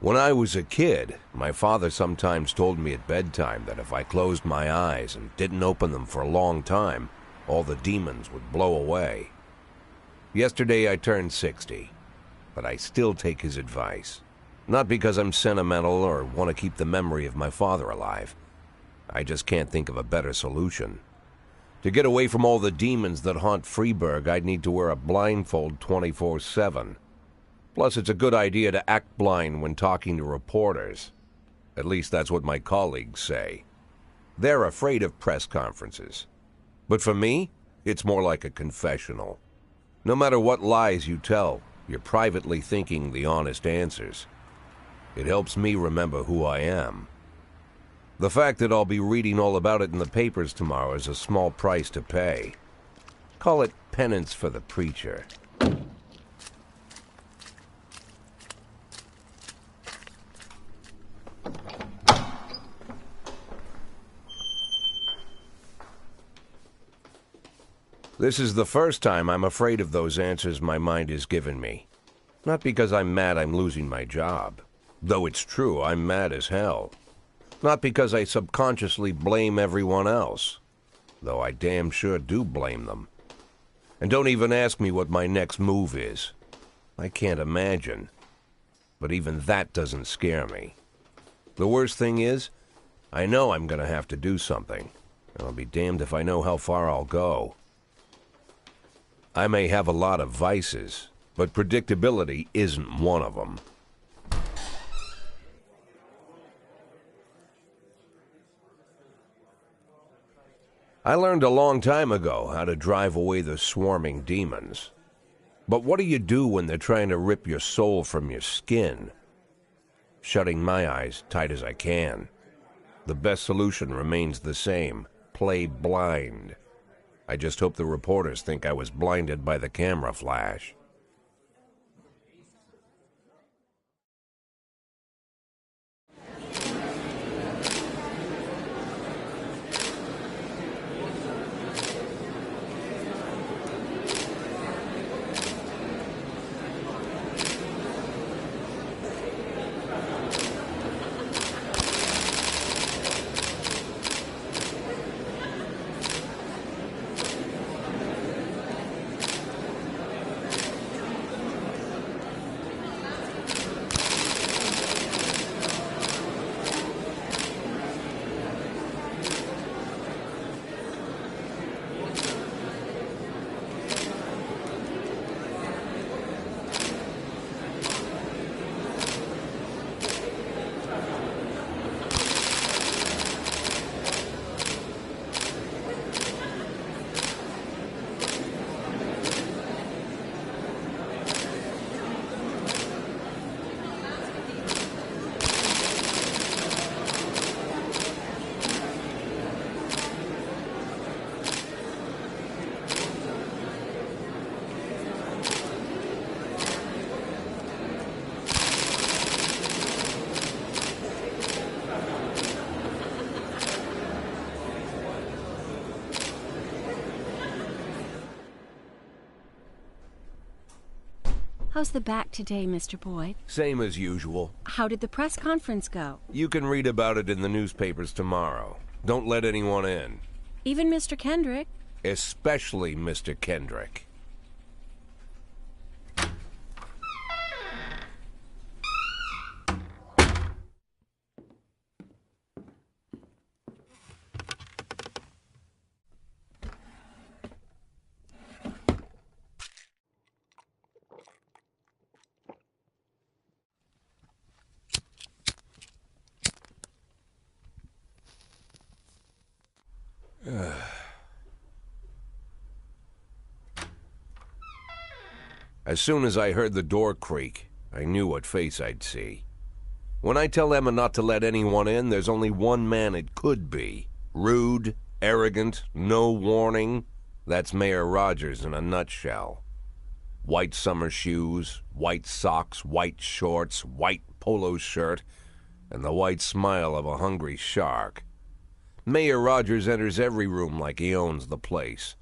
When I was a kid, my father sometimes told me at bedtime that if I closed my eyes and didn't open them for a long time, all the demons would blow away. Yesterday I turned 60, but I still take his advice. Not because I'm sentimental or want to keep the memory of my father alive. I just can't think of a better solution. To get away from all the demons that haunt Freeburg, I'd need to wear a blindfold 24/7. Plus, it's a good idea to act blind when talking to reporters. At least that's what my colleagues say. They're afraid of press conferences. But for me, it's more like a confessional. No matter what lies you tell, you're privately thinking the honest answers. It helps me remember who I am. The fact that I'll be reading all about it in the papers tomorrow is a small price to pay. Call it penance for the preacher. This is the first time I'm afraid of those answers my mind has given me. Not because I'm mad I'm losing my job. Though it's true, I'm mad as hell. Not because I subconsciously blame everyone else. Though I damn sure do blame them. And don't even ask me what my next move is. I can't imagine. But even that doesn't scare me. The worst thing is, I know I'm gonna have to do something. And I'll be damned if I know how far I'll go. I may have a lot of vices, but predictability isn't one of them. I learned a long time ago how to drive away the swarming demons. But what do you do when they're trying to rip your soul from your skin? Shutting my eyes tight as I can. The best solution remains the same: play blind. I just hope the reporters think I was blinded by the camera flash. How's the back today, Mr. Boyd? Same as usual. How did the press conference go? You can read about it in the newspapers tomorrow. Don't let anyone in. Even Mr. Kendrick? Especially Mr. Kendrick. As soon as I heard the door creak, I knew what face I'd see. When I tell Emma not to let anyone in, there's only one man it could be. Rude, arrogant, no warning. That's Mayor Rogers in a nutshell. White summer shoes, white socks, white shorts, white polo shirt, and the white smile of a hungry shark. Mayor Rogers enters every room like he owns the place.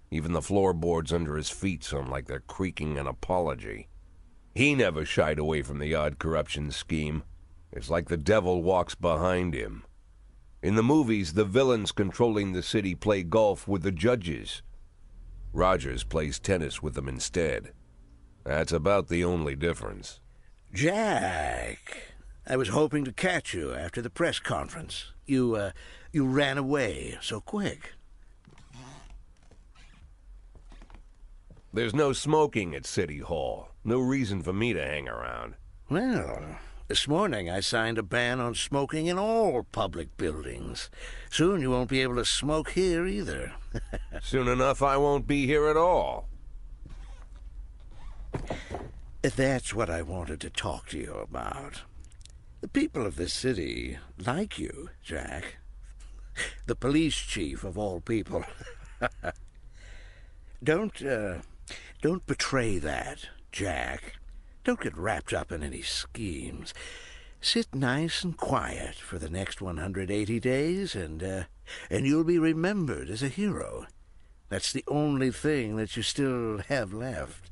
Even the floorboards under his feet sound like they're creaking an apology. He never shied away from the odd corruption scheme. It's like the devil walks behind him. In the movies, the villains controlling the city play golf with the judges. Rogers plays tennis with them instead. That's about the only difference. Jack, I was hoping to catch you after the press conference. You ran away so quick. There's no smoking at City Hall. No reason for me to hang around. Well, this morning I signed a ban on smoking in all public buildings. Soon you won't be able to smoke here either. Soon enough I won't be here at all. That's what I wanted to talk to you about. The people of this city like you, Jack. The police chief of all people. Don't betray that, Jack. Don't get wrapped up in any schemes. Sit nice and quiet for the next 180 days, and you'll be remembered as a hero. That's the only thing that you still have left.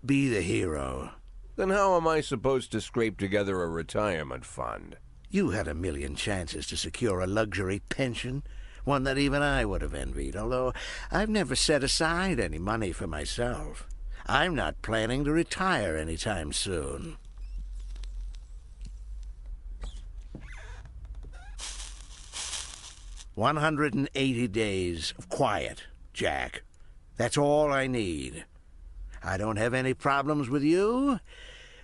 Be the hero. Then how am I supposed to scrape together a retirement fund? You had a million chances to secure a luxury pension, one that even I would have envied, although I've never set aside any money for myself. I'm not planning to retire anytime soon. "180 days of quiet, Jack. That's all I need. I don't have any problems with you,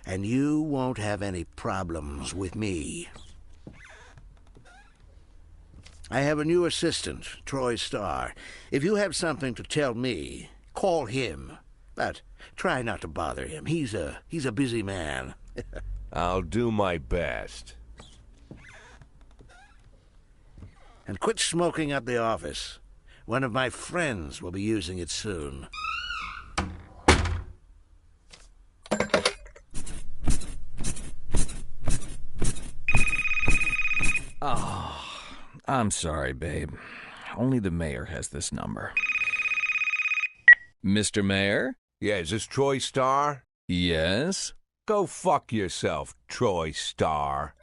and you won't have any problems with me. I have a new assistant, Troy Starr. If you have something to tell me, call him. But try not to bother him. He's a busy man." I'll do my best. "And quit smoking up the office. One of my friends will be using it soon." Oh, I'm sorry, babe. Only the mayor has this number. Mr. Mayor? Yeah, is this Troy Starr? Yes? Go fuck yourself, Troy Starr.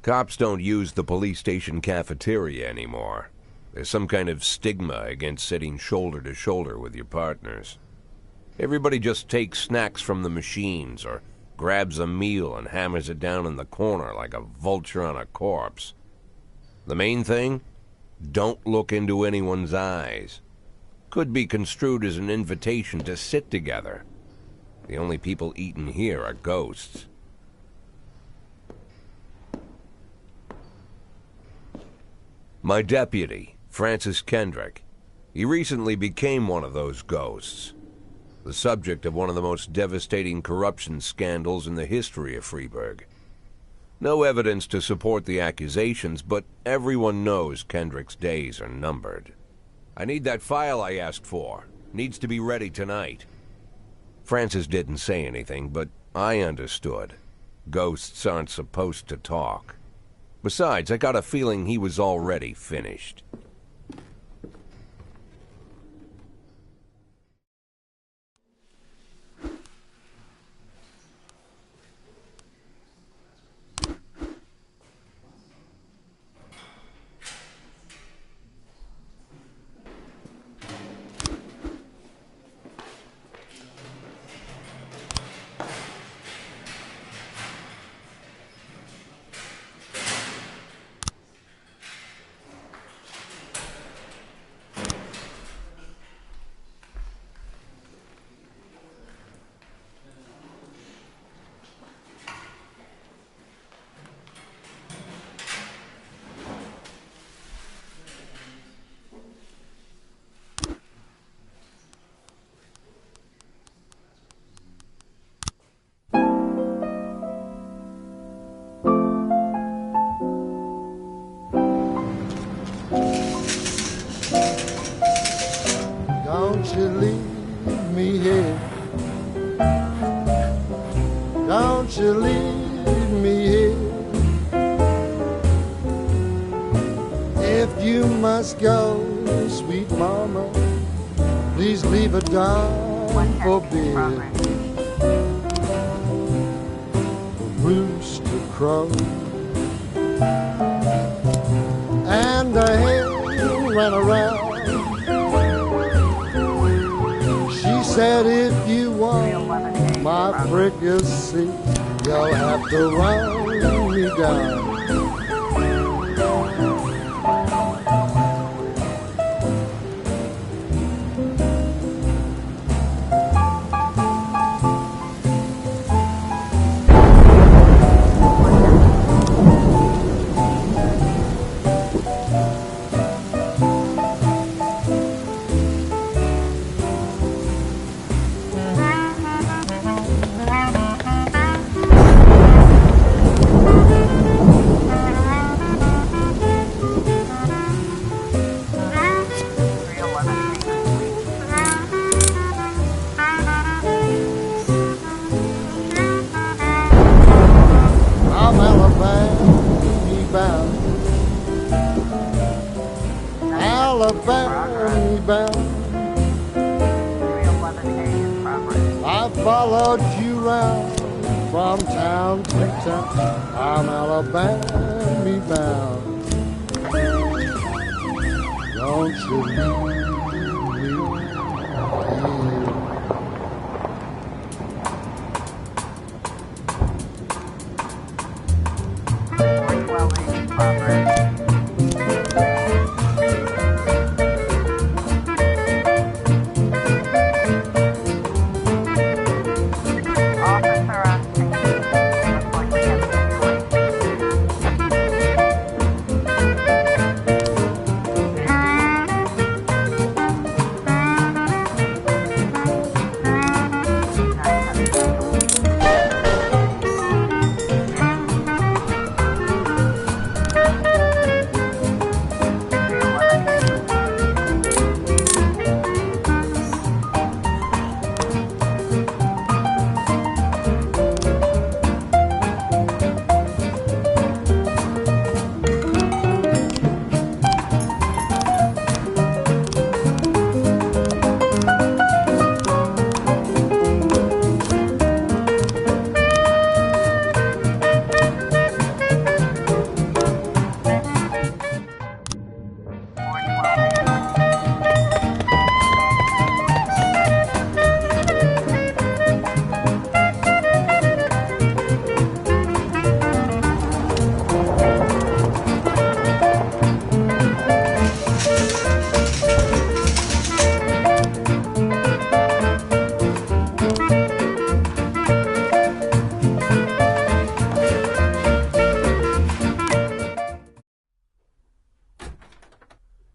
Cops don't use the police station cafeteria anymore. There's some kind of stigma against sitting shoulder to shoulder with your partners. Everybody just takes snacks from the machines or grabs a meal and hammers it down in the corner like a vulture on a corpse. The main thing? Don't look into anyone's eyes. Could be construed as an invitation to sit together. The only people eating here are ghosts. My deputy, Francis Kendrick. He recently became one of those ghosts. The subject of one of the most devastating corruption scandals in the history of Freeburg. No evidence to support the accusations, but everyone knows Kendrick's days are numbered. I need that file I asked for. Needs to be ready tonight. Francis didn't say anything, but I understood. Ghosts aren't supposed to talk. Besides, I got a feeling he was already finished. if you must go, sweet mama, please leave a dime for beer. Rooster crow and the hen ran around. She said, if you want my fricassee, you'll have to run me down. I'm Alabama bound, Alabama bound. I followed you round from town to town. I'm Alabama bound. Don't you leave me here.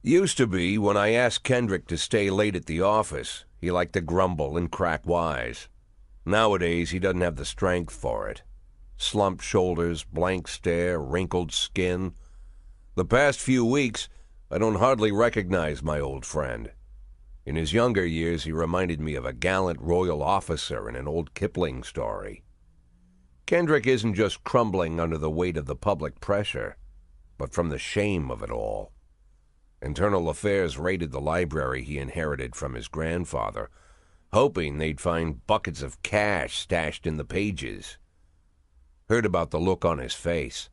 Used to be, when I asked Kendrick to stay late at the office, he liked to grumble and crack wise. Nowadays, he doesn't have the strength for it. Slumped shoulders, blank stare, wrinkled skin. The past few weeks, I don't hardly recognize my old friend. In his younger years, he reminded me of a gallant royal officer in an old Kipling story. Kendrick isn't just crumbling under the weight of the public pressure, but from the shame of it all. Internal Affairs raided the library he inherited from his grandfather, hoping they'd find buckets of cash stashed in the pages. Heard about the look on his face,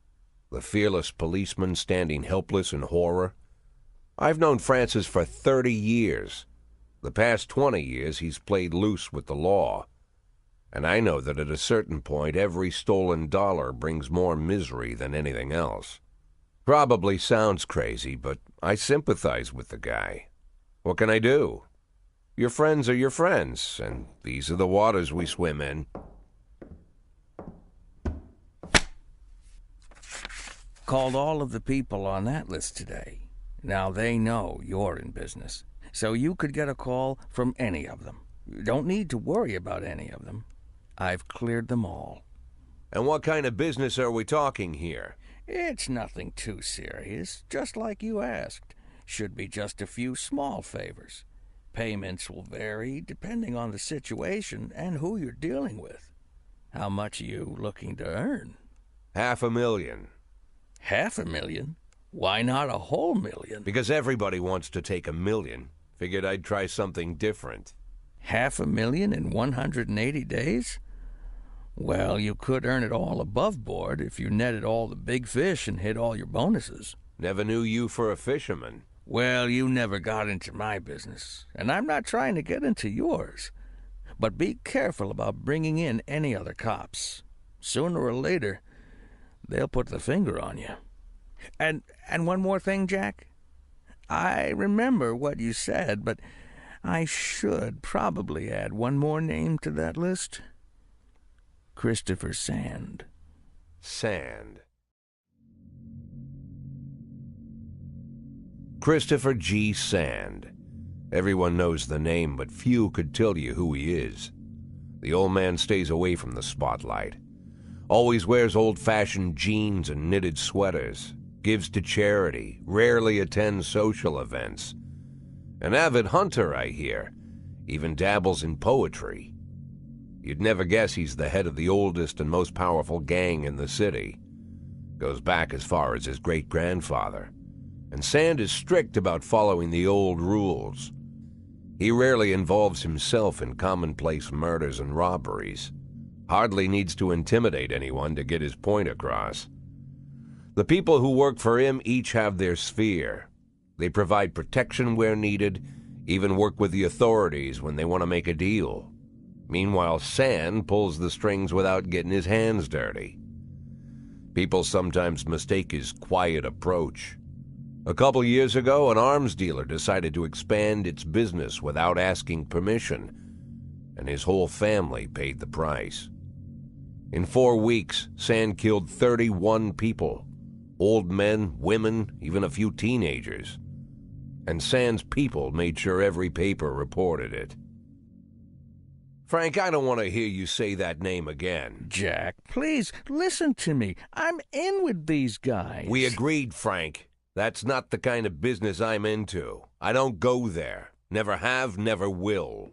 the fearless policeman standing helpless in horror. I've known Francis for 30 years. The past 20 years he's played loose with the law. And I know that at a certain point every stolen dollar brings more misery than anything else. Probably sounds crazy, but I sympathize with the guy. What can I do? Your friends are your friends, and these are the waters we swim in. Called all of the people on that list today. Now they know you're in business, so you could get a call from any of them. You don't need to worry about any of them. I've cleared them all. And what kind of business are we talking here? It's nothing too serious, just like you asked. Should be just a few small favors. Payments will vary depending on the situation and who you're dealing with. How much are you looking to earn? $500,000. $500,000? Why not a whole million? Because everybody wants to take $1 million. Figured I'd try something different. $500,000 in 180 days? Well, you could earn it all above board if you netted all the big fish and hit all your bonuses. Never knew you for a fisherman. Well, you never got into my business, and I'm not trying to get into yours. But be careful about bringing in any other cops. Sooner or later, they'll put the finger on you. And one more thing, Jack. I remember what you said, but I should probably add one more name to that list. Christopher Sand. Sand. Christopher G. Sand. Everyone knows the name, but few could tell you who he is. The old man stays away from the spotlight. Always wears old-fashioned jeans and knitted sweaters. Gives to charity. Rarely attends social events. An avid hunter, I hear. Even dabbles in poetry. You'd never guess he's the head of the oldest and most powerful gang in the city. Goes back as far as his great-grandfather. And Sand is strict about following the old rules. He rarely involves himself in commonplace murders and robberies. Hardly needs to intimidate anyone to get his point across. The people who work for him each have their sphere. They provide protection where needed, even work with the authorities when they want to make a deal. Meanwhile, Sand pulls the strings without getting his hands dirty. People sometimes mistake his quiet approach. A couple years ago, an arms dealer decided to expand its business without asking permission, and his whole family paid the price. In 4 weeks, Sand killed 31 people. Old men, women, even a few teenagers. And Sand's people made sure every paper reported it. Frank, I don't want to hear you say that name again. Jack, please, listen to me. I'm in with these guys. We agreed, Frank. That's not the kind of business I'm into. I don't go there. Never have, never will.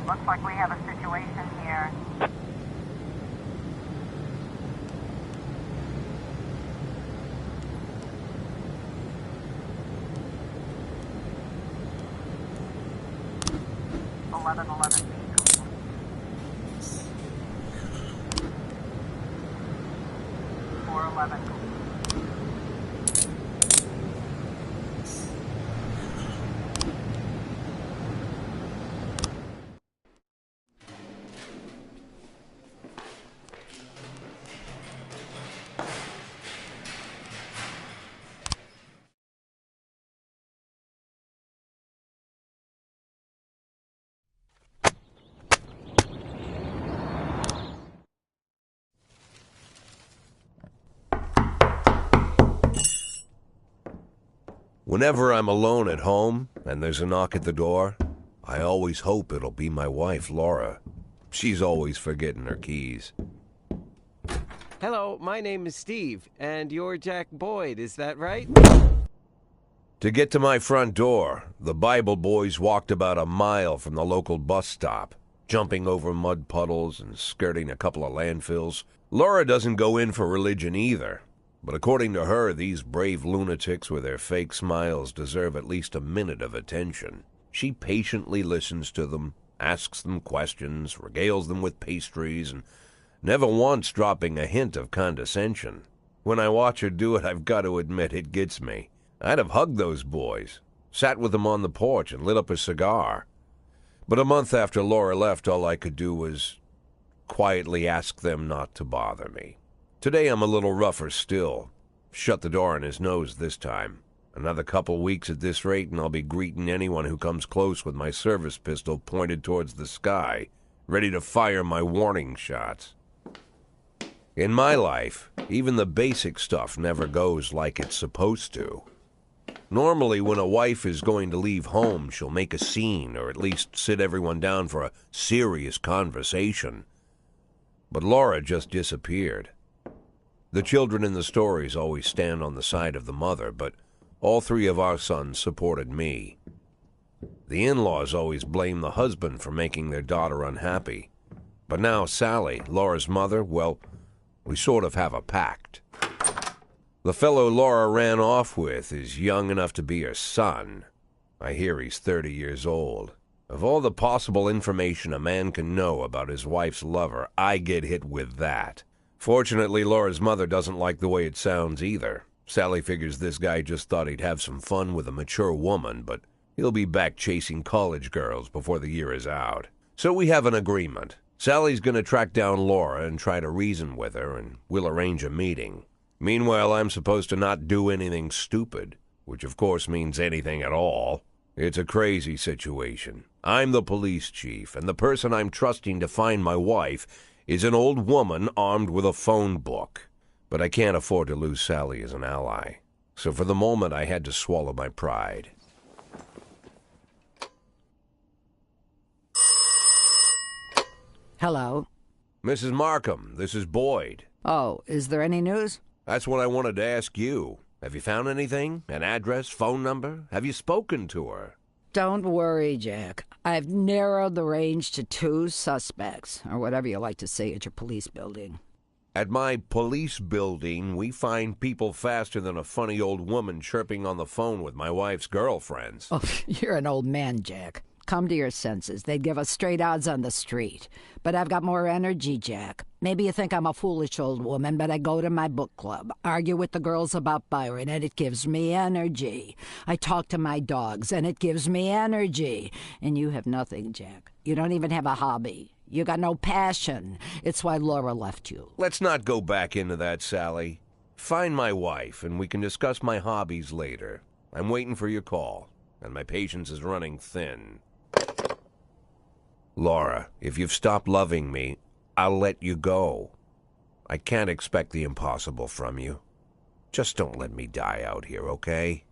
Looks like we have a situation here. Whenever I'm alone at home and there's a knock at the door, I always hope it'll be my wife, Laura. She's always forgetting her keys. Hello, my name is Steve, and you're Jack Boyd, is that right? To get to my front door, the Bible boys walked about a mile from the local bus stop, jumping over mud puddles and skirting a couple of landfills. Laura doesn't go in for religion either, but according to her, these brave lunatics with their fake smiles deserve at least a minute of attention. She patiently listens to them, asks them questions, regales them with pastries, and never once dropping a hint of condescension. When I watch her do it, I've got to admit it gets me. I'd have hugged those boys, sat with them on the porch and lit up a cigar. But a month after Laura left, all I could do was quietly ask them not to bother me. Today I'm a little rougher still. Shut the door on his nose this time. Another couple weeks at this rate and I'll be greeting anyone who comes close with my service pistol pointed towards the sky, ready to fire my warning shots. In my life, even the basic stuff never goes like it's supposed to. Normally, when a wife is going to leave home, she'll make a scene or at least sit everyone down for a serious conversation. But Laura just disappeared. The children in the stories always stand on the side of the mother, but all three of our sons supported me. The in-laws always blame the husband for making their daughter unhappy. But now Sally, Laura's mother, well, we sort of have a pact. The fellow Laura ran off with is young enough to be her son. I hear he's 30 years old. Of all the possible information a man can know about his wife's lover, I get hit with that. Fortunately, Laura's mother doesn't like the way it sounds either. Sally figures this guy just thought he'd have some fun with a mature woman, but he'll be back chasing college girls before the year is out. So we have an agreement. Sally's going to track down Laura and try to reason with her, and we'll arrange a meeting. Meanwhile, I'm supposed to not do anything stupid, which of course means anything at all. It's a crazy situation. I'm the police chief, and the person I'm trusting to find my wife is an old woman armed with a phone book. But I can't afford to lose Sally as an ally. So for the moment, I had to swallow my pride. Hello. Mrs. Markham, this is Boyd. Oh, is there any news? That's what I wanted to ask you. Have you found anything? An address, phone number? Have you spoken to her? Don't worry, Jack. I've narrowed the range to 2 suspects, or whatever you like to say at your police building. At my police building, we find people faster than a funny old woman chirping on the phone with my wife's girlfriends. Oh, you're an old man, Jack. Come to your senses. They'd give us straight odds on the street. But I've got more energy, Jack. Maybe you think I'm a foolish old woman, but I go to my book club, argue with the girls about Byron, and it gives me energy. I talk to my dogs, and it gives me energy. And you have nothing, Jack. You don't even have a hobby. You got no passion. It's why Laura left you. Let's not go back into that, Sally. Find my wife, and we can discuss my hobbies later. I'm waiting for your call, and my patience is running thin. Laura, if you've stopped loving me, I'll let you go. I can't expect the impossible from you. Just don't let me die out here, okay?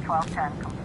1210 complete.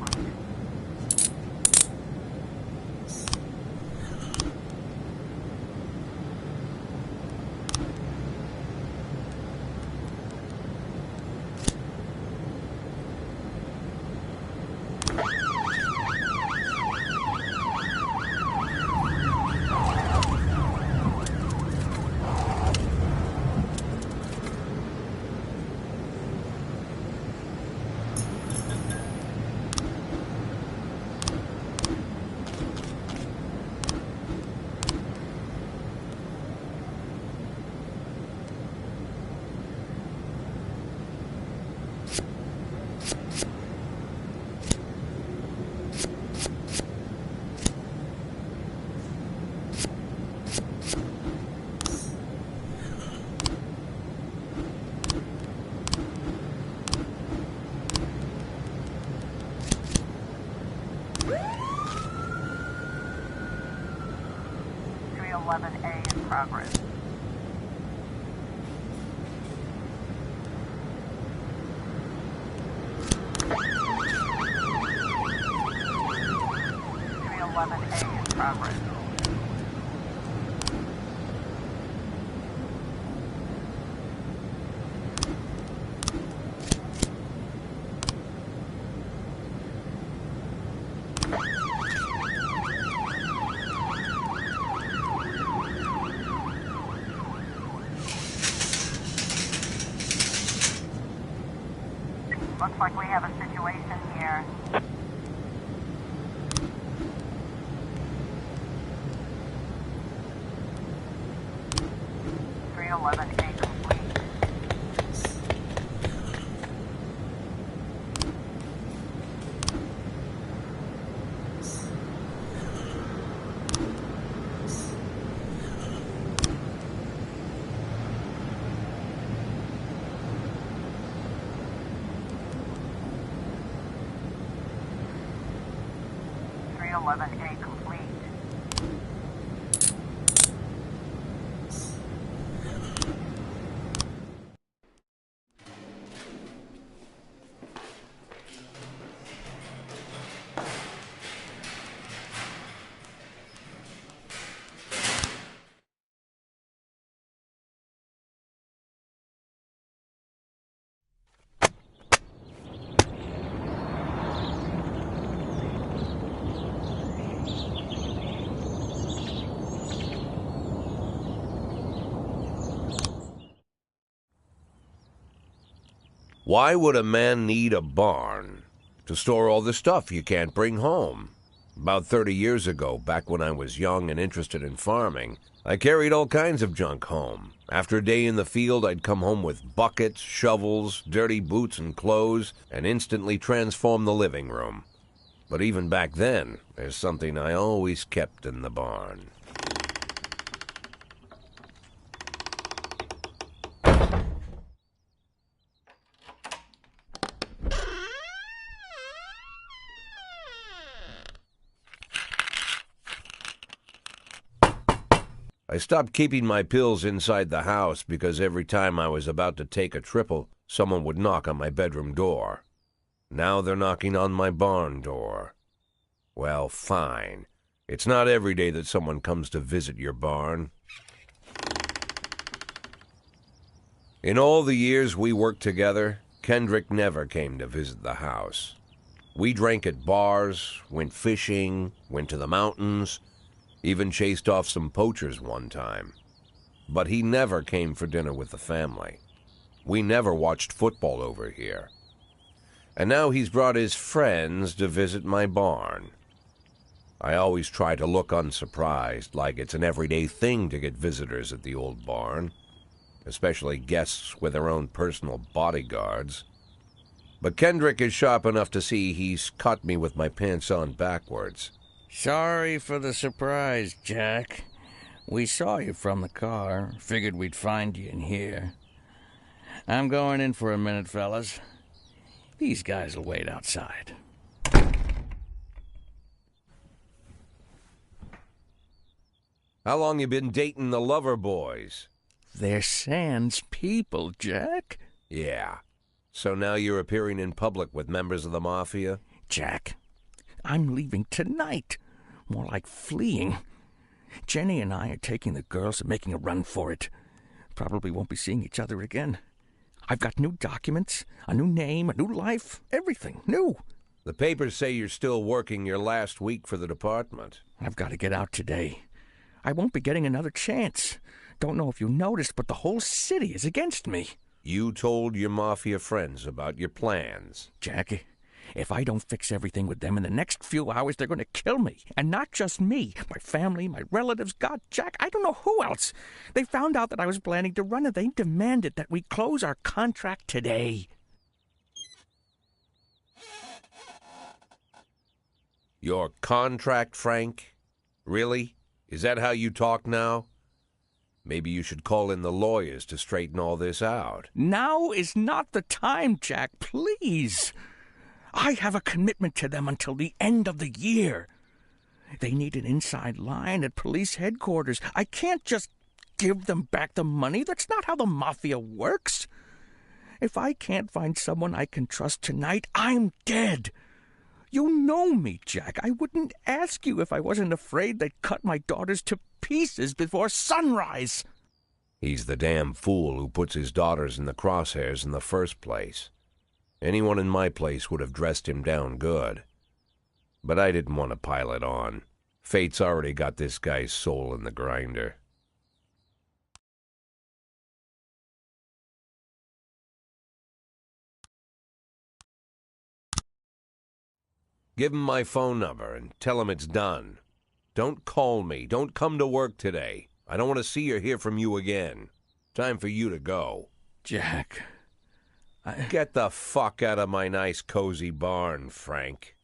A in progress. A in progress. Looks like we have a situation here. A complete. A complete. Why would a man need a barn? To store all the stuff you can't bring home. About 30 years ago, back when I was young and interested in farming, I carried all kinds of junk home. After a day in the field, I'd come home with buckets, shovels, dirty boots and clothes, and instantly transform the living room. But even back then, there's something I always kept in the barn. I stopped keeping my pills inside the house because every time I was about to take a triple, someone would knock on my bedroom door. Now they're knocking on my barn door. Well, fine. It's not every day that someone comes to visit your barn. In all the years we worked together, Kendrick never came to visit the house. We drank at bars, went fishing, went to the mountains, even chased off some poachers one time. But he never came for dinner with the family. We never watched football over here. And now he's brought his friends to visit my barn. I always try to look unsurprised, like it's an everyday thing to get visitors at the old barn, especially guests with their own personal bodyguards. But Kendrick is sharp enough to see he's caught me with my pants on backwards. Sorry for the surprise, Jack. We saw you from the car. Figured we'd find you in here. I'm going in for a minute, fellas. These guys will wait outside. How long you been dating the Lover Boys? They're Sans people, Jack. Yeah. So now you're appearing in public with members of the Mafia? Jack, I'm leaving tonight. More like fleeing. Jenny and I are taking the girls and making a run for it. Probably won't be seeing each other again. I've got new documents, a new name, a new life, everything new. The papers say you're still working your last week for the department. I've got to get out today. I won't be getting another chance. Don't know if you noticed, but the whole city is against me. You told your Mafia friends about your plans. Jackie, if I don't fix everything with them in the next few hours, they're going to kill me. And not just me. My family, my relatives, God, Jack, I don't know who else. They found out that I was planning to run and they demanded that we close our contract today. Your contract, Frank? Really? Is that how you talk now? Maybe you should call in the lawyers to straighten all this out. Now is not the time, Jack, please. I have a commitment to them until the end of the year. They need an inside line at police headquarters. I can't just give them back the money. That's not how the Mafia works. If I can't find someone I can trust tonight, I'm dead. You know me, Jack. I wouldn't ask you if I wasn't afraid they'd cut my daughters to pieces before sunrise. He's the damn fool who puts his daughters in the crosshairs in the first place. Anyone in my place would have dressed him down good. But I didn't want to pile it on. Fate's already got this guy's soul in the grinder. Give him my phone number and tell him it's done. Don't call me. Don't come to work today. I don't want to see or hear from you again. Time for you to go. Jack, Get the fuck out of my nice cozy barn, Frank.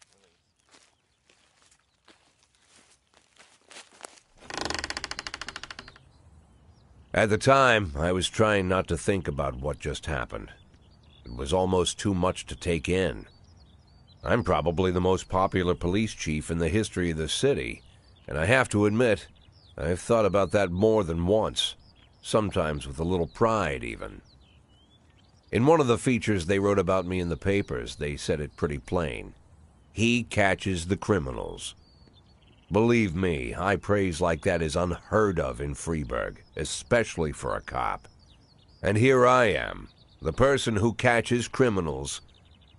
At the time, I was trying not to think about what just happened. It was almost too much to take in. I'm probably the most popular police chief in the history of the city, and I have to admit, I've thought about that more than once, sometimes with a little pride even. In one of the features they wrote about me in the papers, they said it pretty plain. He catches the criminals. Believe me, high praise like that is unheard of in Freeburg, especially for a cop. And here I am, the person who catches criminals,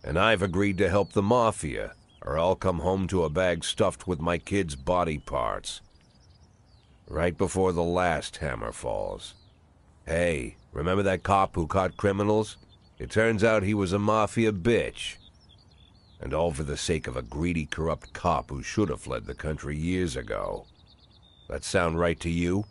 and I've agreed to help the Mafia, or I'll come home to a bag stuffed with my kids' body parts. Right before the last hammer falls. Hey, remember that cop who caught criminals? It turns out he was a Mafia bitch. And all for the sake of a greedy, corrupt cop who should have fled the country years ago. That sound right to you?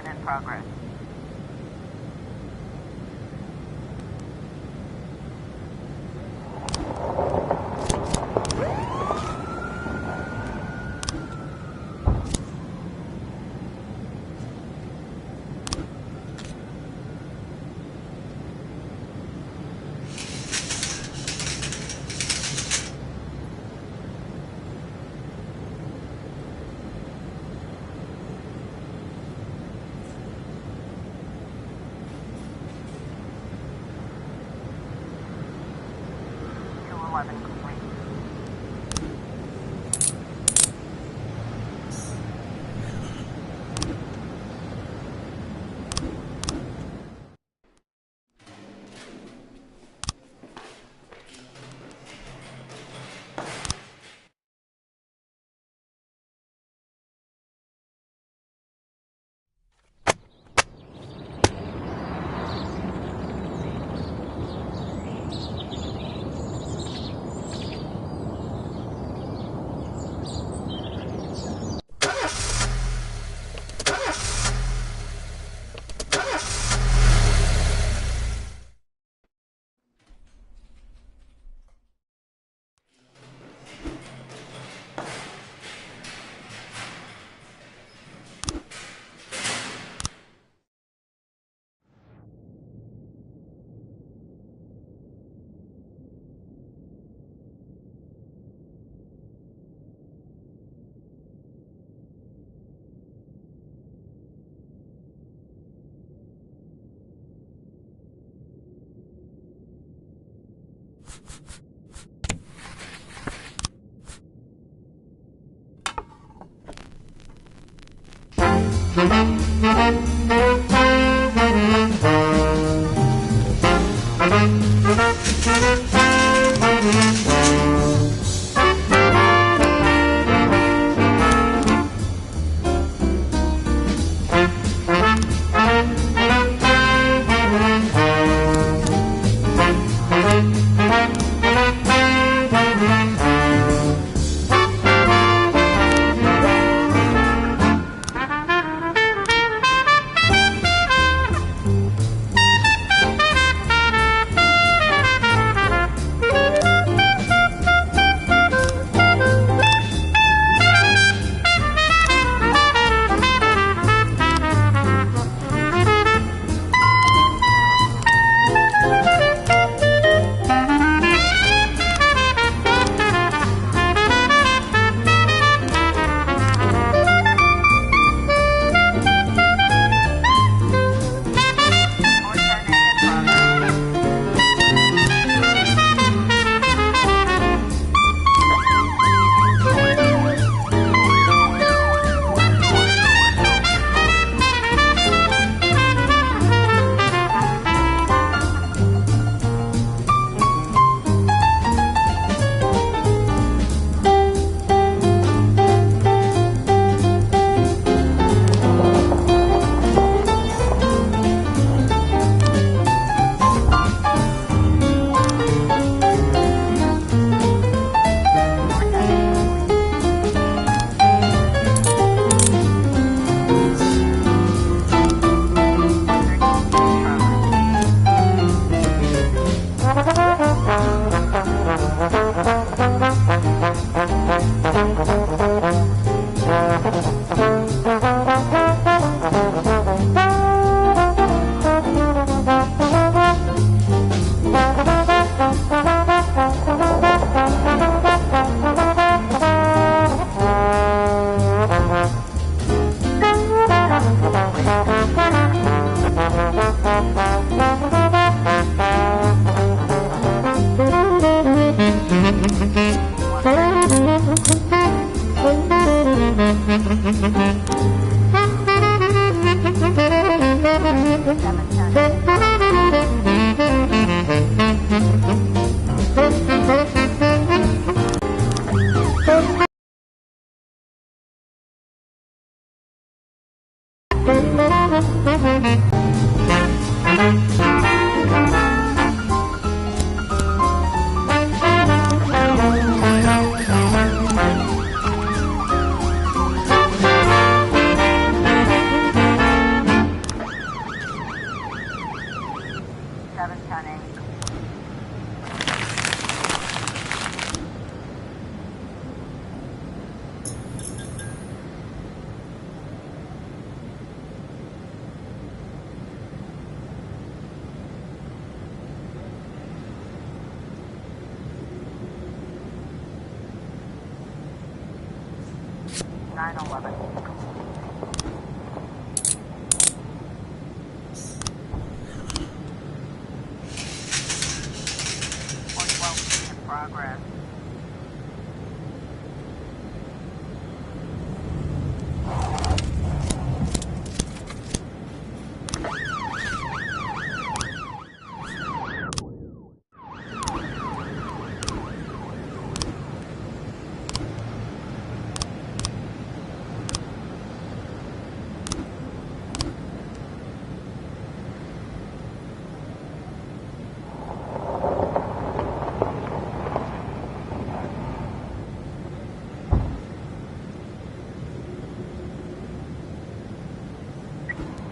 In progress.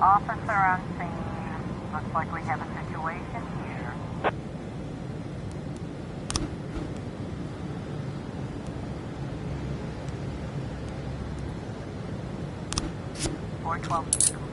Officer on scene. Looks like we have a situation here. .412.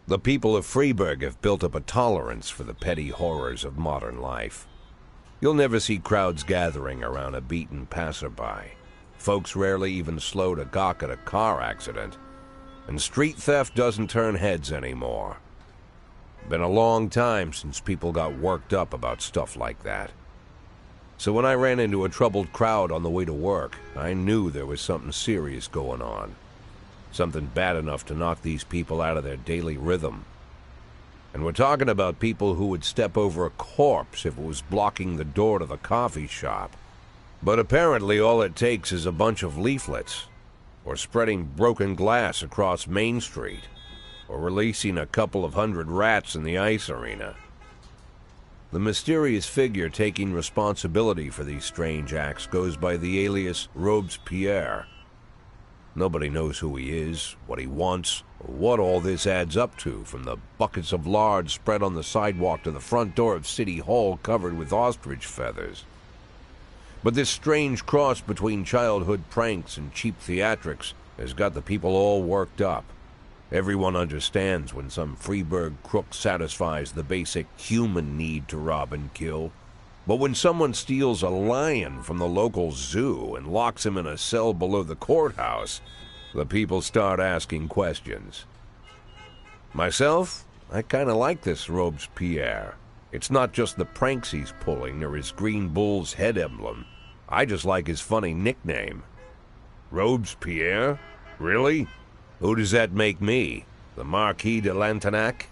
The people of Freeburg have built up a tolerance for the petty horrors of modern life. You'll never see crowds gathering around a beaten passerby. Folks rarely even slow to gawk at a car accident. And street theft doesn't turn heads anymore. Been a long time since people got worked up about stuff like that. So when I ran into a troubled crowd on the way to work, I knew there was something serious going on. Something bad enough to knock these people out of their daily rhythm. And we're talking about people who would step over a corpse if it was blocking the door to the coffee shop. But apparently all it takes is a bunch of leaflets, or spreading broken glass across Main Street, or releasing a couple of hundred rats in the ice arena. The mysterious figure taking responsibility for these strange acts goes by the alias Robespierre. Nobody knows who he is, what he wants, or what all this adds up to, from the buckets of lard spread on the sidewalk to the front door of City Hall covered with ostrich feathers. But this strange cross between childhood pranks and cheap theatrics has got the people all worked up. Everyone understands when some Freeburg crook satisfies the basic human need to rob and kill. But when someone steals a lion from the local zoo and locks him in a cell below the courthouse, the people start asking questions. Myself, I kind of like this Robespierre. It's not just the pranks he's pulling or his green bull's head emblem. I just like his funny nickname. Robespierre? Really? Who does that make me? The Marquis de Lantenac?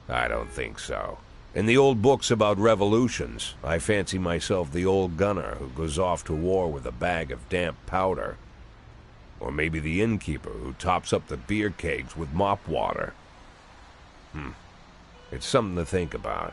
I don't think so. In the old books about revolutions, I fancy myself the old gunner who goes off to war with a bag of damp powder. Or maybe the innkeeper who tops up the beer kegs with mop water. It's something to think about.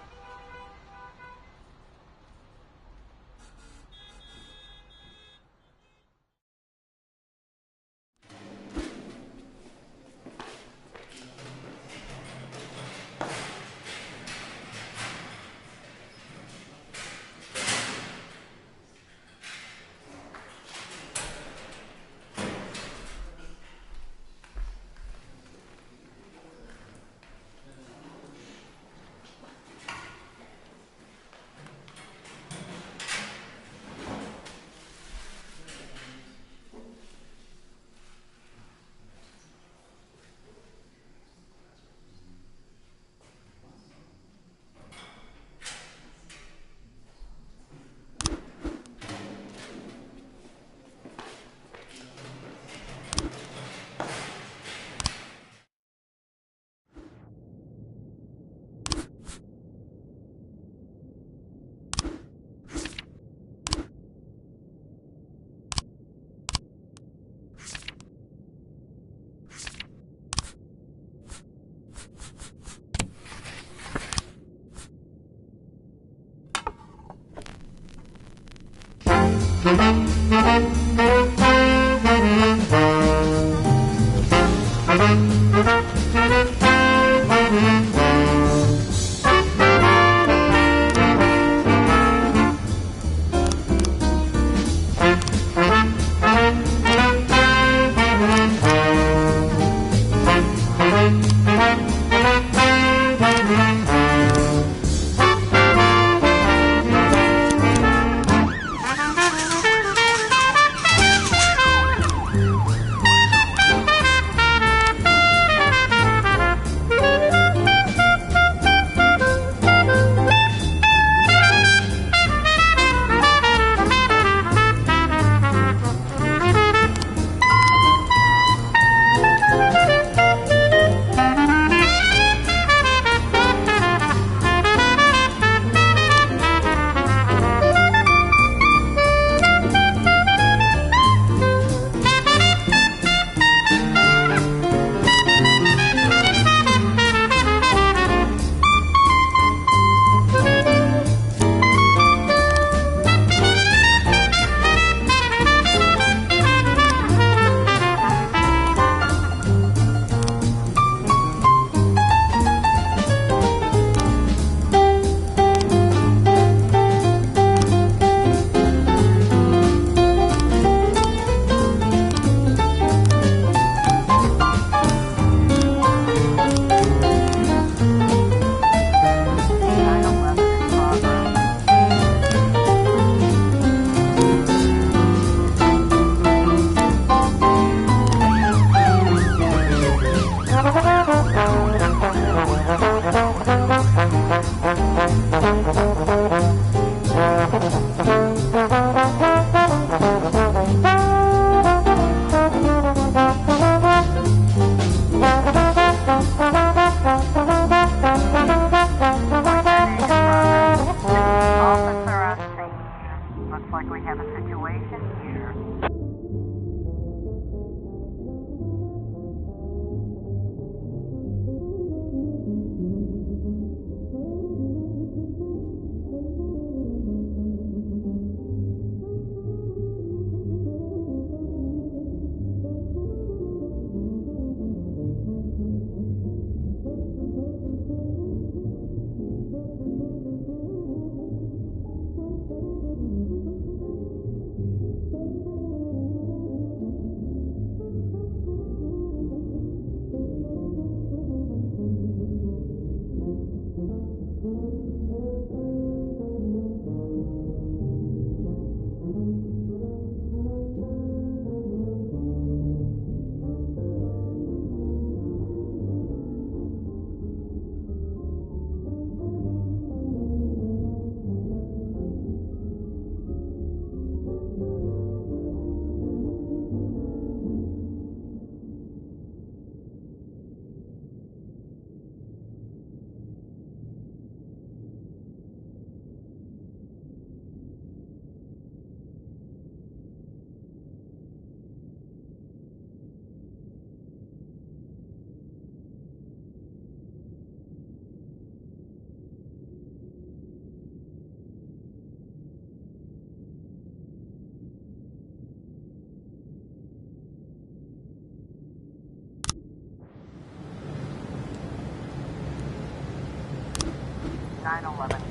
911.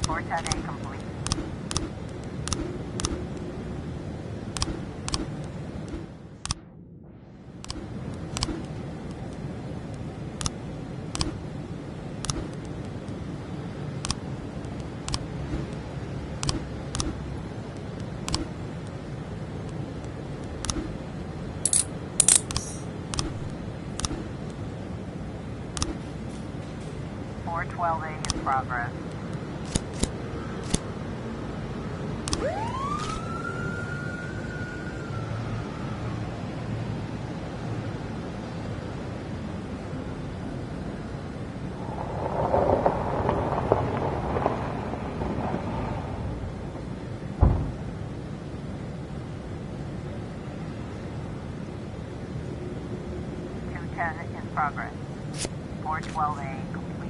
Forte complete. Four 12A in progress. In progress. 412A complete.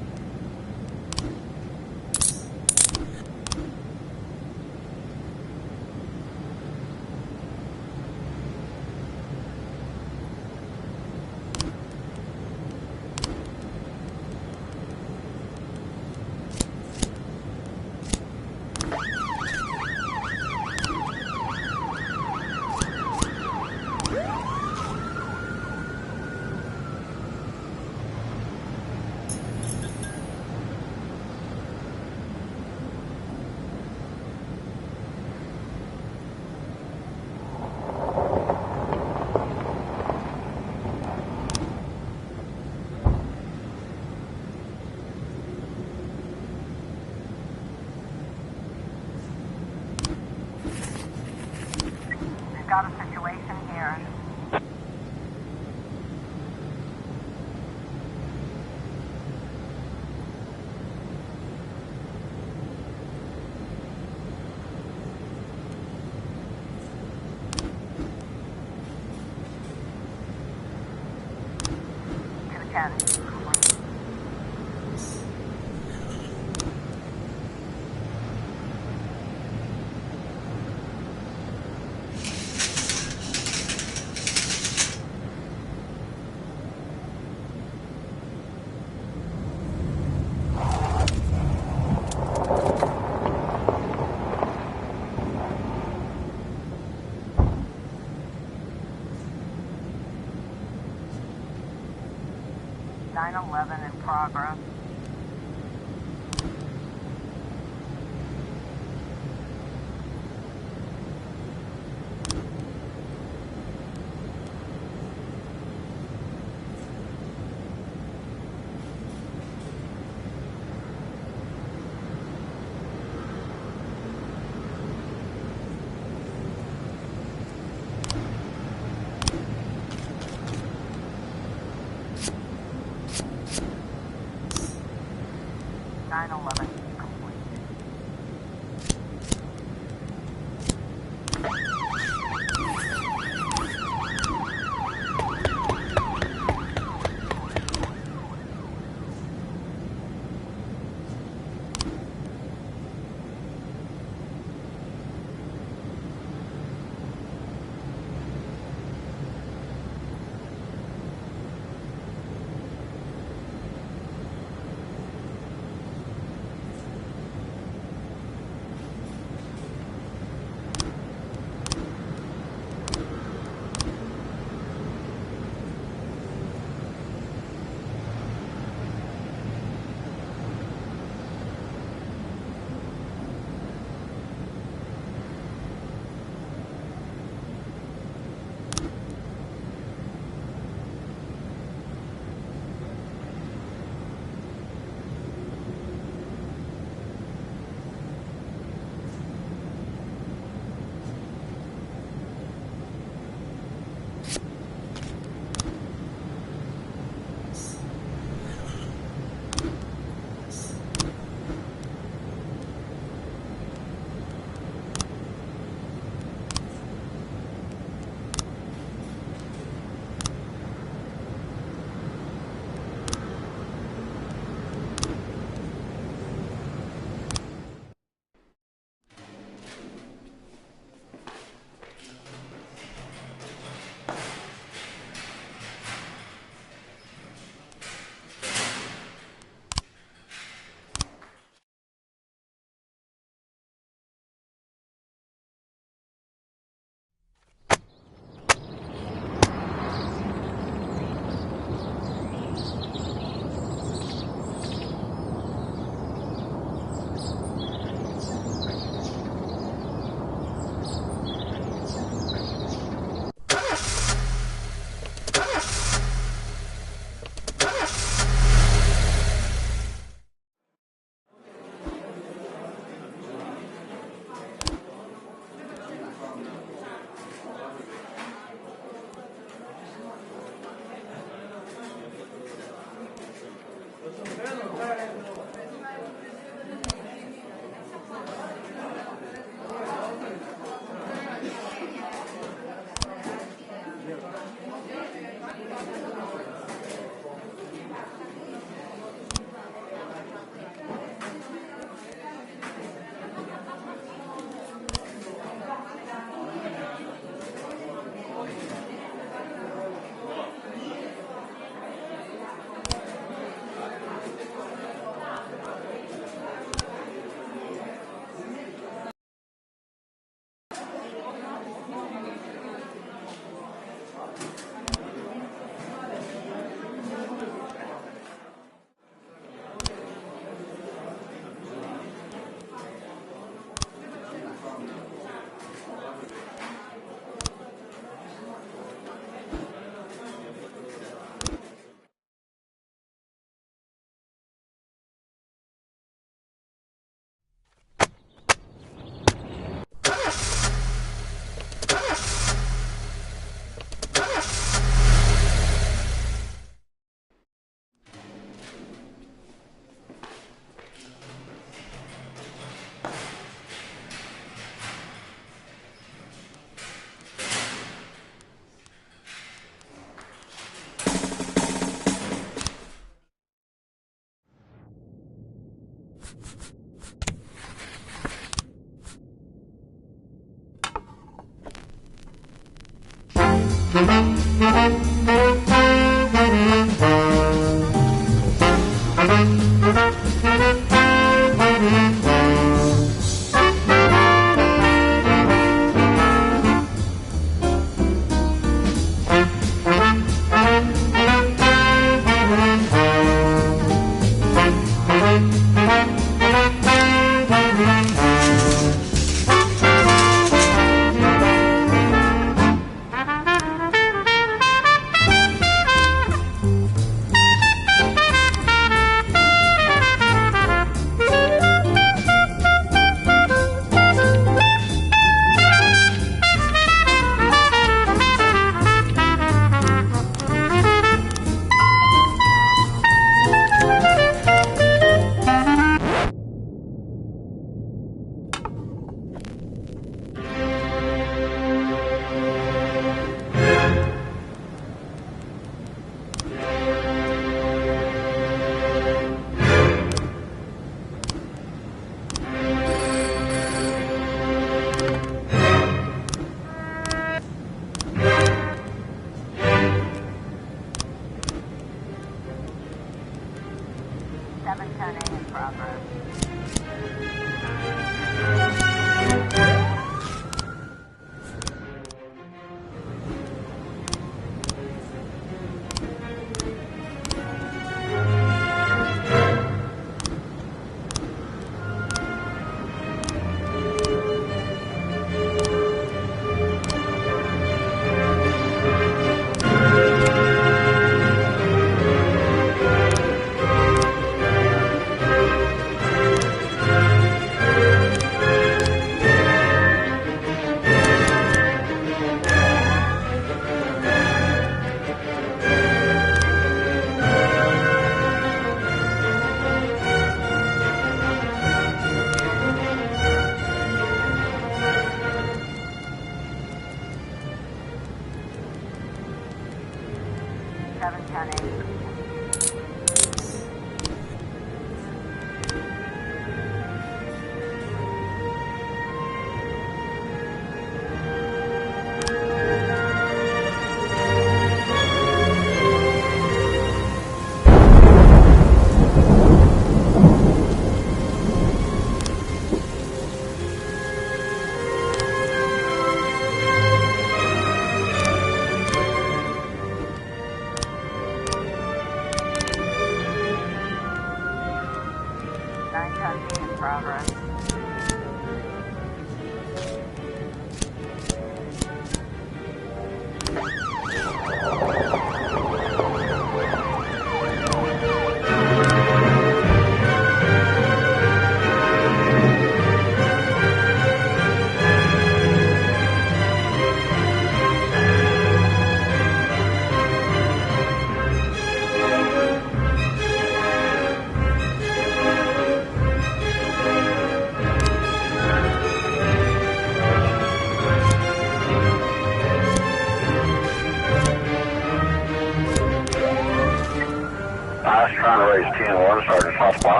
We've got a situation here. Complete. 911 in progress.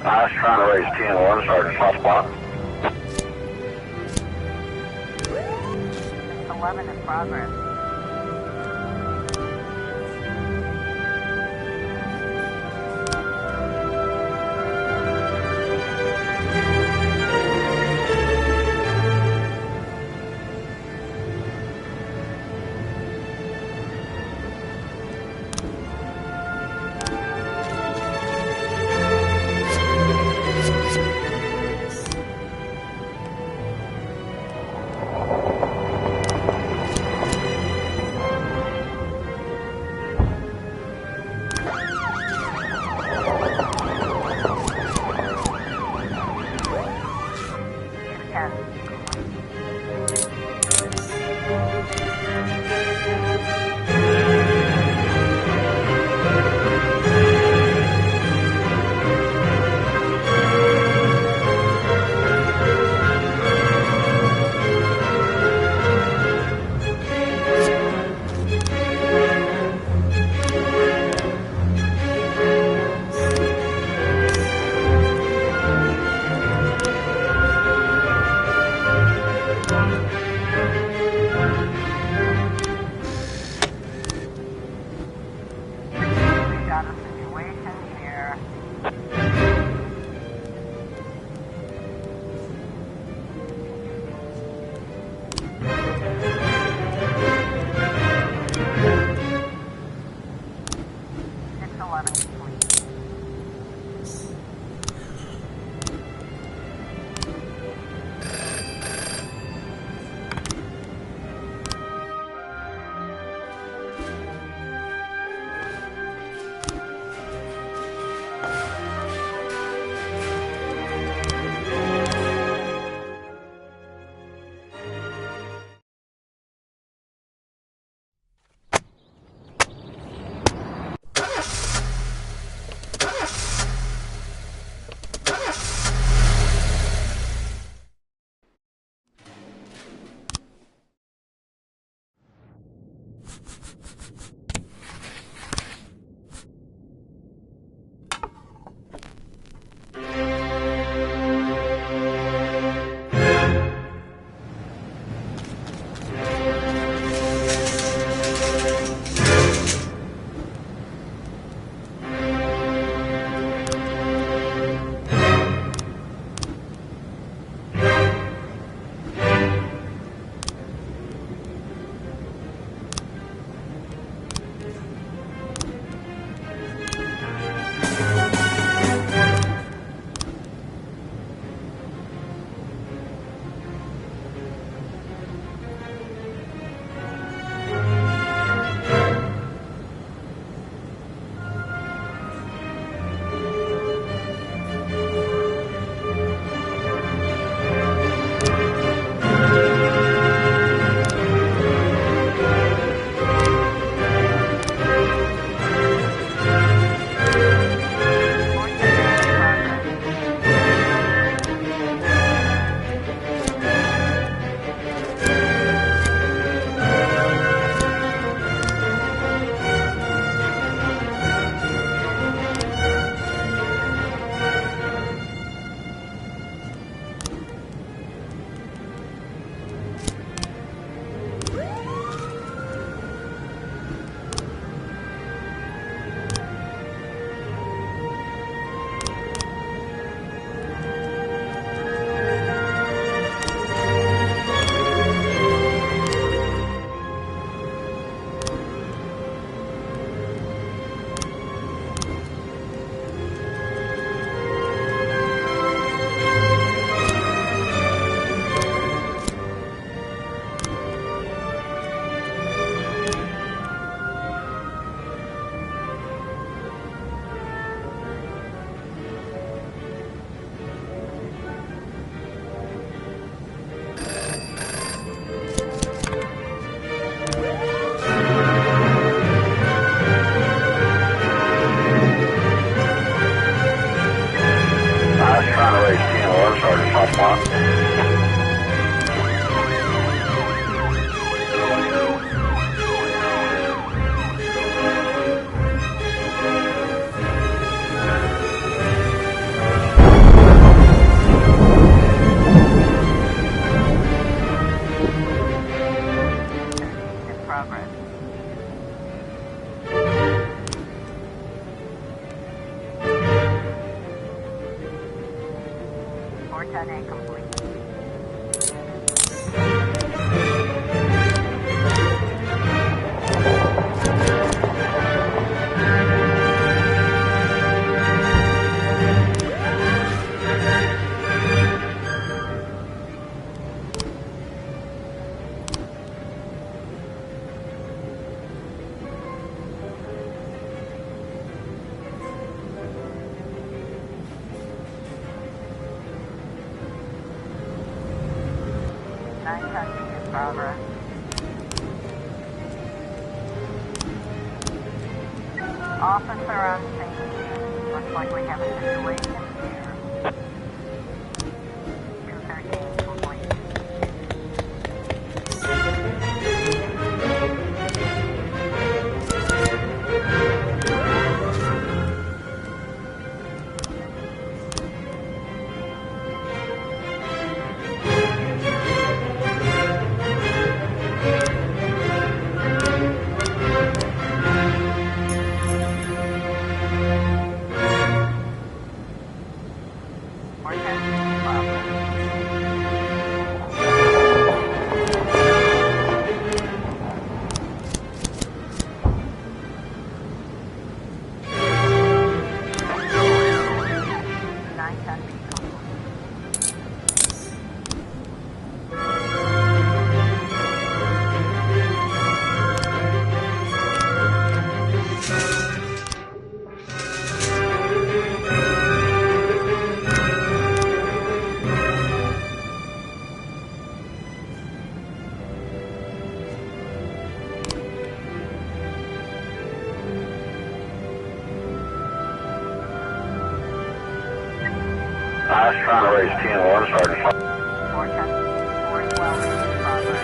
I was trying to raise TN1, Sergeant Softball. 11 in progress. 410A complete. Progress. Officer on scene. Looks like we have a situation here. 213 complete. I was trying to raise 10-1, Sergeant. 412 in progress.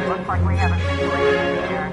Looks like we have a situation here.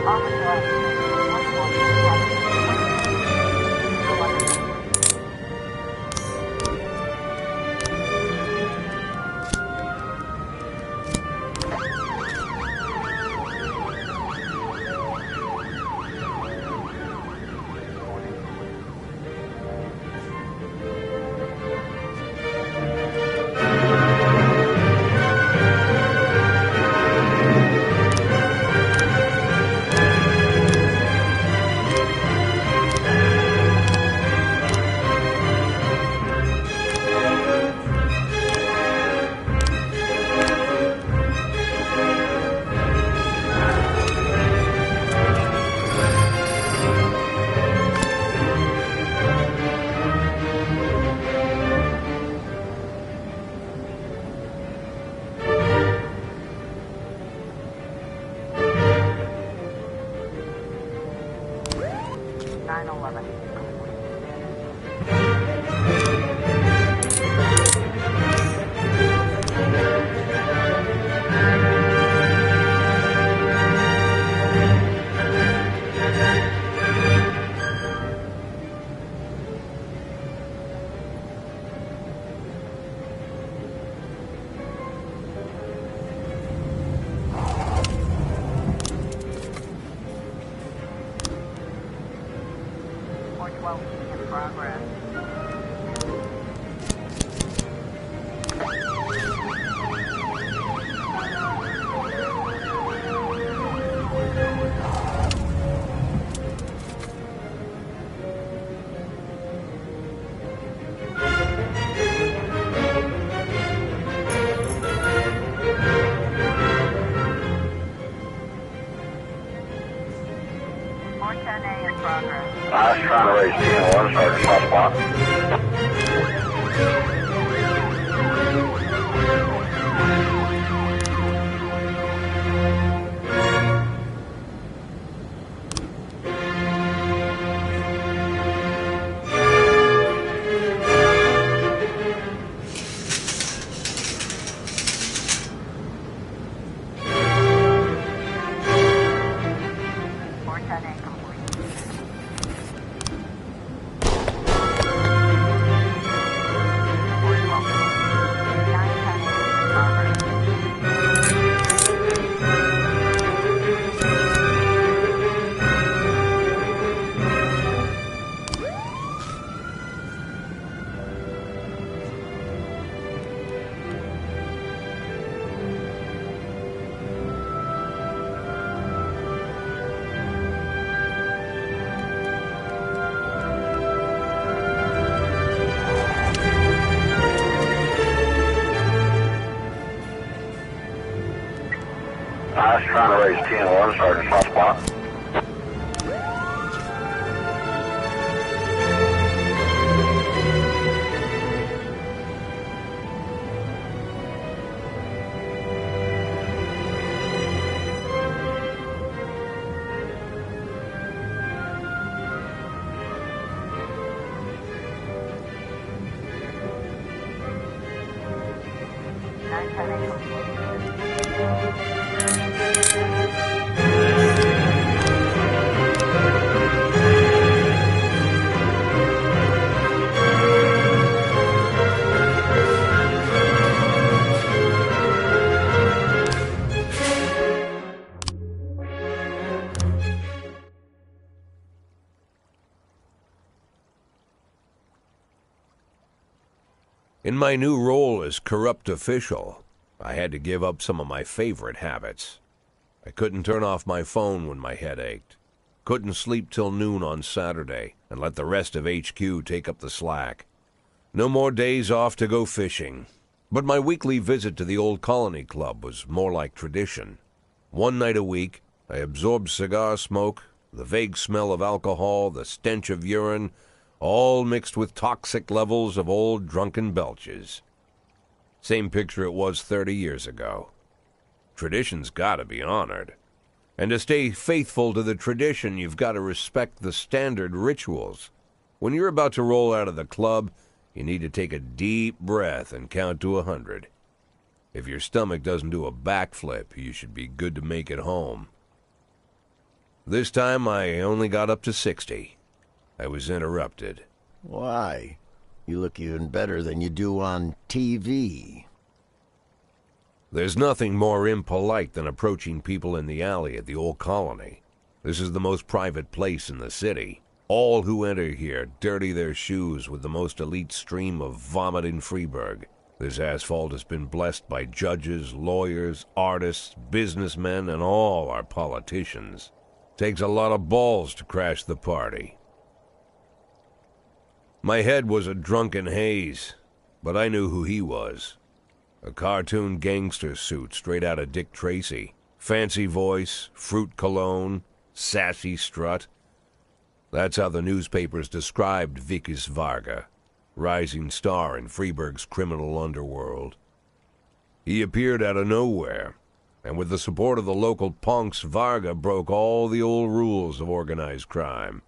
Officer on scene. 140 have a Race 10-1, Sergeant Hotspot. In my new role as corrupt official, I had to give up some of my favorite habits. I couldn't turn off my phone when my head ached. Couldn't sleep till noon on Saturday and let the rest of HQ take up the slack. No more days off to go fishing. But my weekly visit to the old Colony Club was more like tradition. One night a week, I absorbed cigar smoke, the vague smell of alcohol, the stench of urine, all mixed with toxic levels of old drunken belches. Same picture it was 30 years ago. Tradition's gotta be honored. And to stay faithful to the tradition, you've got to respect the standard rituals. When you're about to roll out of the club, you need to take a deep breath and count to 100. If your stomach doesn't do a backflip, you should be good to make it home. This time I only got up to 60. I was interrupted. Why? You look even better than you do on TV. There's nothing more impolite than approaching people in the alley at the old colony. This is the most private place in the city. All who enter here dirty their shoes with the most elite stream of vomit in Freeburg. This asphalt has been blessed by judges, lawyers, artists, businessmen, and all our politicians. Takes a lot of balls to crash the party. My head was a drunken haze, but I knew who he was. A cartoon gangster suit straight out of Dick Tracy. Fancy voice, fruit cologne, sassy strut. That's how the newspapers described Vikas Varga, rising star in Freeburg's criminal underworld. He appeared out of nowhere, and with the support of the local punks, Varga broke all the old rules of organized crime.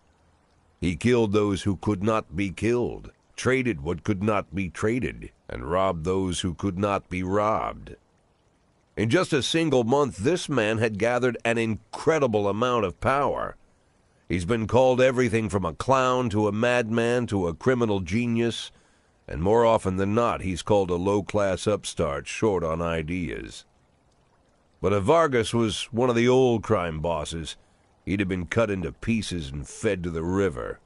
He killed those who could not be killed, traded what could not be traded, and robbed those who could not be robbed. In just a single month, this man had gathered an incredible amount of power. He's been called everything from a clown to a madman to a criminal genius, and more often than not, he's called a low-class upstart short on ideas. But if Vargas was one of the old crime bosses, he'd have been cut into pieces and fed to the river.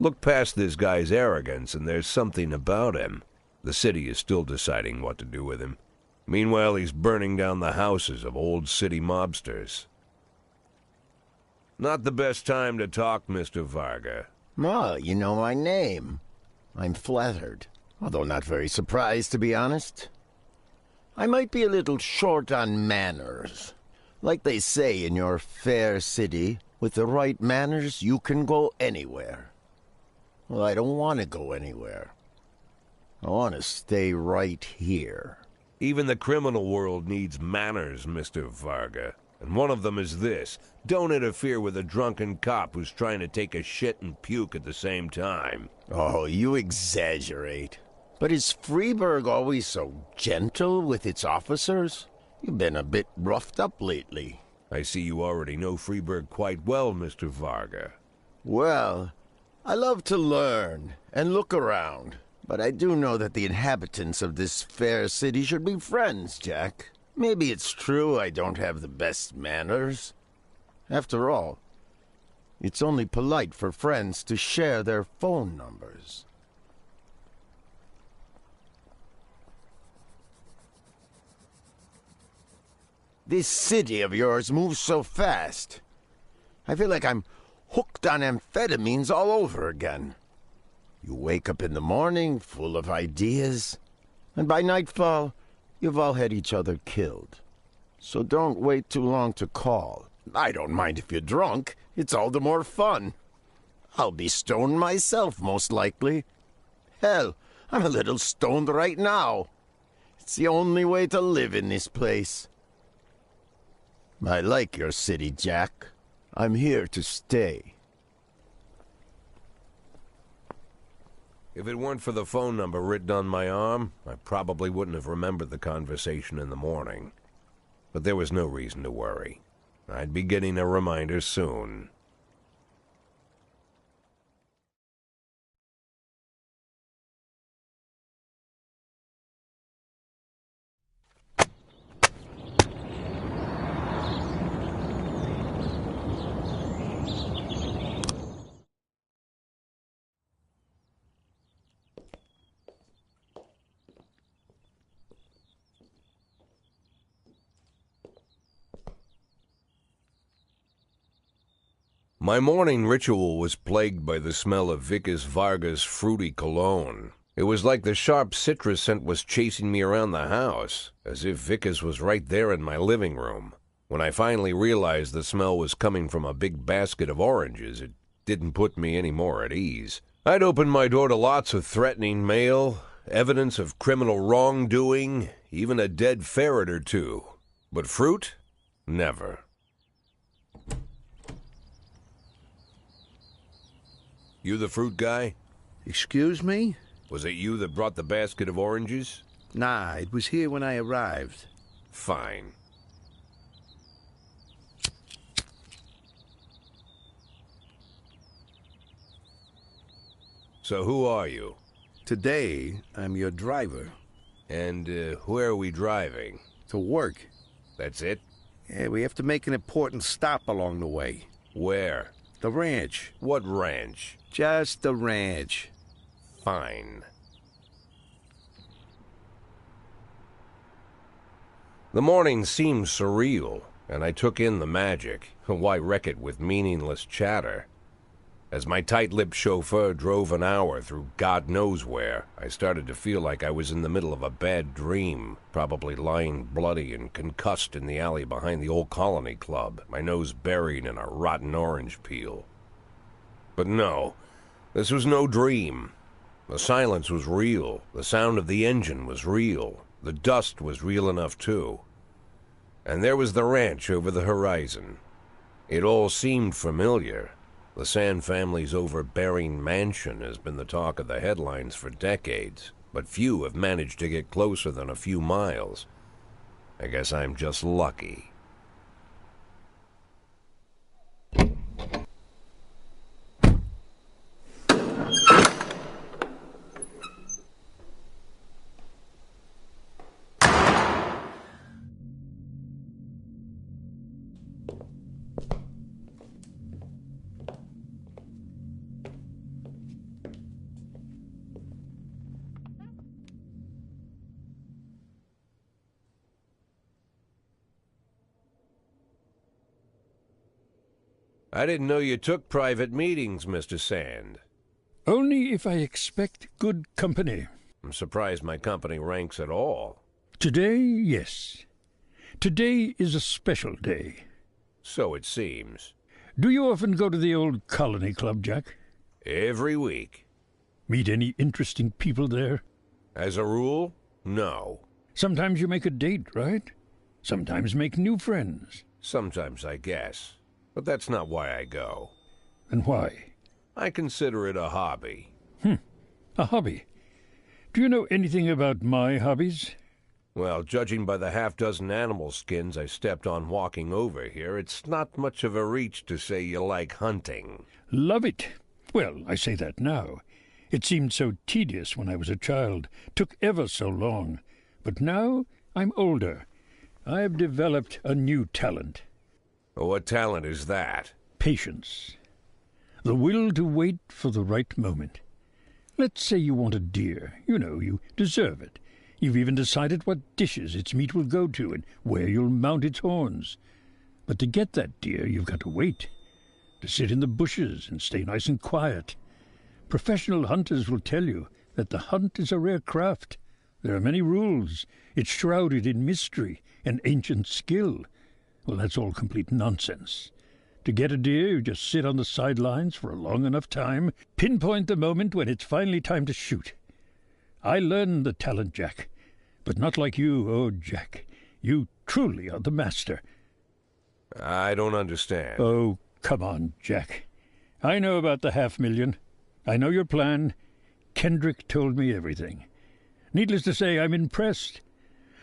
Look past this guy's arrogance, and there's something about him. The city is still deciding what to do with him. Meanwhile, he's burning down the houses of old city mobsters. Not the best time to talk, Mr. Varga. Ma, you know my name. I'm flattered, although not very surprised, to be honest. I might be a little short on manners. Like they say in your fair city, with the right manners, you can go anywhere. Well, I don't want to go anywhere. I want to stay right here. Even the criminal world needs manners, Mr. Varga. And one of them is this. Don't interfere with a drunken cop who's trying to take a shit and puke at the same time. Oh, you exaggerate. But is Freeburg always so gentle with its officers? You've been a bit roughed up lately. I see you already know Freeburg quite well, Mr. Varga. Well, I love to learn and look around. But I do know that the inhabitants of this fair city should be friends, Jack. Maybe it's true I don't have the best manners. After all, it's only polite for friends to share their phone numbers. This city of yours moves so fast. I feel like I'm hooked on amphetamines all over again. You wake up in the morning full of ideas, and by nightfall, you've all had each other killed. So don't wait too long to call. I don't mind if you're drunk. It's all the more fun. I'll be stoned myself, most likely. Hell, I'm a little stoned right now. It's the only way to live in this place. I like your city, Jack. I'm here to stay. If it weren't for the phone number written on my arm, I probably wouldn't have remembered the conversation in the morning. But there was no reason to worry. I'd be getting a reminder soon. My morning ritual was plagued by the smell of Vikas Varga's fruity cologne. It was like the sharp citrus scent was chasing me around the house, as if Vikas was right there in my living room. When I finally realized the smell was coming from a big basket of oranges, it didn't put me any more at ease. I'd opened my door to lots of threatening mail, evidence of criminal wrongdoing, even a dead ferret or two. But fruit? Never. You the fruit guy? Excuse me? Was it you that brought the basket of oranges? Nah, it was here when I arrived. Fine. So who are you? Today, I'm your driver. And where are we driving? To work. That's it? Yeah, we have to make an important stop along the way. Where? The ranch. What ranch? Just the ranch. Fine. The morning seemed surreal, and I took in the magic. Why wreck it with meaningless chatter? As my tight-lipped chauffeur drove an hour through God knows where, I started to feel like I was in the middle of a bad dream, probably lying bloody and concussed in the alley behind the old Colony Club, my nose buried in a rotten orange peel. But no, this was no dream. The silence was real, the sound of the engine was real, the dust was real enough too. And there was the ranch over the horizon. It all seemed familiar. The Sand family's overbearing mansion has been the talk of the headlines for decades, but few have managed to get closer than a few miles. I guess I'm just lucky. I didn't know you took private meetings, Mr. Sand. Only if I expect good company. I'm surprised my company ranks at all. Today, yes. Today is a special day. So it seems. Do you often go to the old Colony Club, Jack? Every week. Meet any interesting people there? As a rule, no. Sometimes you make a date, right? Sometimes make new friends. Sometimes, I guess. But that's not why I go. And why? I consider it a hobby. A hobby. Do you know anything about my hobbies? Well, judging by the half-dozen animal skins I stepped on walking over here, it's not much of a reach to say you like hunting. Love it. Well, I say that now. It seemed so tedious when I was a child. Took ever so long. But now I'm older. I've developed a new talent. What talent is that? Patience. The will to wait for the right moment. Let's say you want a deer. You know, you deserve it. You've even decided what dishes its meat will go to and where you'll mount its horns. But to get that deer, you've got to wait. To sit in the bushes and stay nice and quiet. Professional hunters will tell you that the hunt is a rare craft. There are many rules. It's shrouded in mystery and ancient skill. Well, that's all complete nonsense. To get a deer, you just sit on the sidelines for a long enough time, pinpoint the moment when it's finally time to shoot. I learned the talent, Jack, but not like you, oh, Jack. You truly are the master. I don't understand. Oh, come on, Jack. I know about the 500,000. I know your plan. Kendrick told me everything. Needless to say, I'm impressed.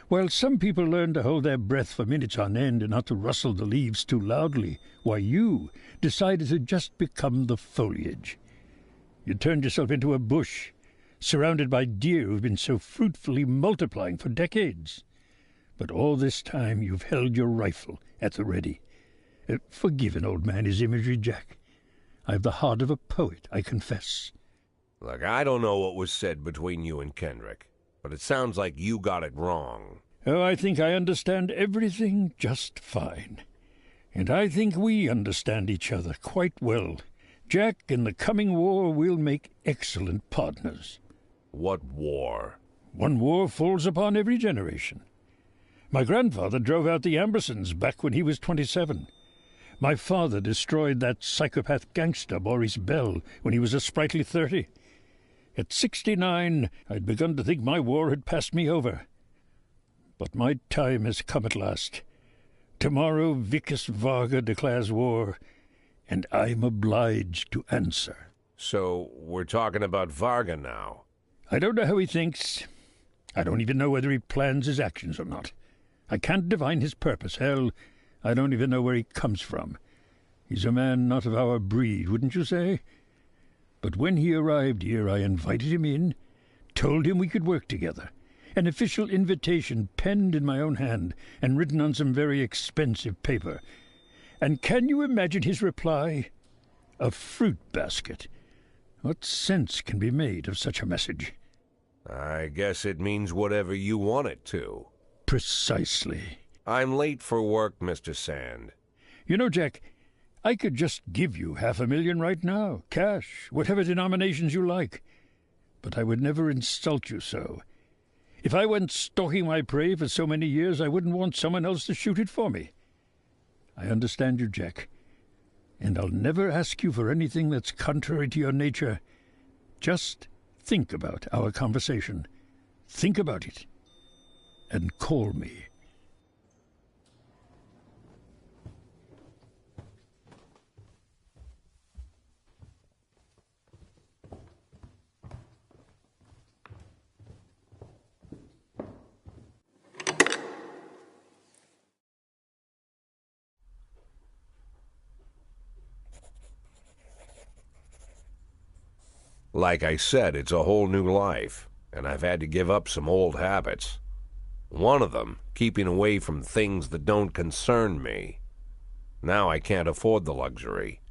While some people learn to hold their breath for minutes on end and not to rustle the leaves too loudly, why you decided to just become the foliage. You turned yourself into a bush, surrounded by deer who've been so fruitfully multiplying for decades. But all this time you've held your rifle at the ready. Forgive an old man his imagery, Jack. I've the heart of a poet, I confess. Look, I don't know what was said between you and Kendrick, but it sounds like you got it wrong. Oh, I think I understand everything just fine. And I think we understand each other quite well. Jack, in the coming war, we'll make excellent partners. What war? One war falls upon every generation. My grandfather drove out the Ambersons back when he was 27. My father destroyed that psychopath gangster, Maurice Bell, when he was a sprightly 30. At 69, I'd begun to think my war had passed me over. But my time has come at last. Tomorrow Vickis Varga declares war, and I'm obliged to answer. So we're talking about Varga now? I don't know how he thinks. I don't even know whether he plans his actions or not. I can't divine his purpose. Hell, I don't even know where he comes from. He's a man not of our breed, wouldn't you say? But when he arrived here, I invited him in, told him we could work together. An official invitation penned in my own hand and written on some very expensive paper. And can you imagine his reply? A fruit basket. What sense can be made of such a message? I guess it means whatever you want it to. Precisely. I'm late for work, Mr. Sand. You know, Jack, I could just give you $500,000 right now, cash, whatever denominations you like. But I would never insult you so. If I went stalking my prey for so many years, I wouldn't want someone else to shoot it for me. I understand you, Jack, and I'll never ask you for anything that's contrary to your nature. Just think about our conversation. Think about it, and call me. Like I said, it's a whole new life, and I've had to give up some old habits. One of them, keeping away from things that don't concern me. Now I can't afford the luxury.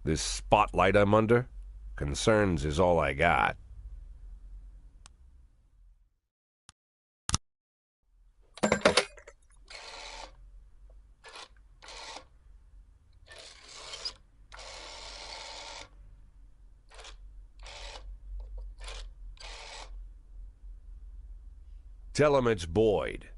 This spotlight I'm under, concerns is all I got. Tell him it's Boyd.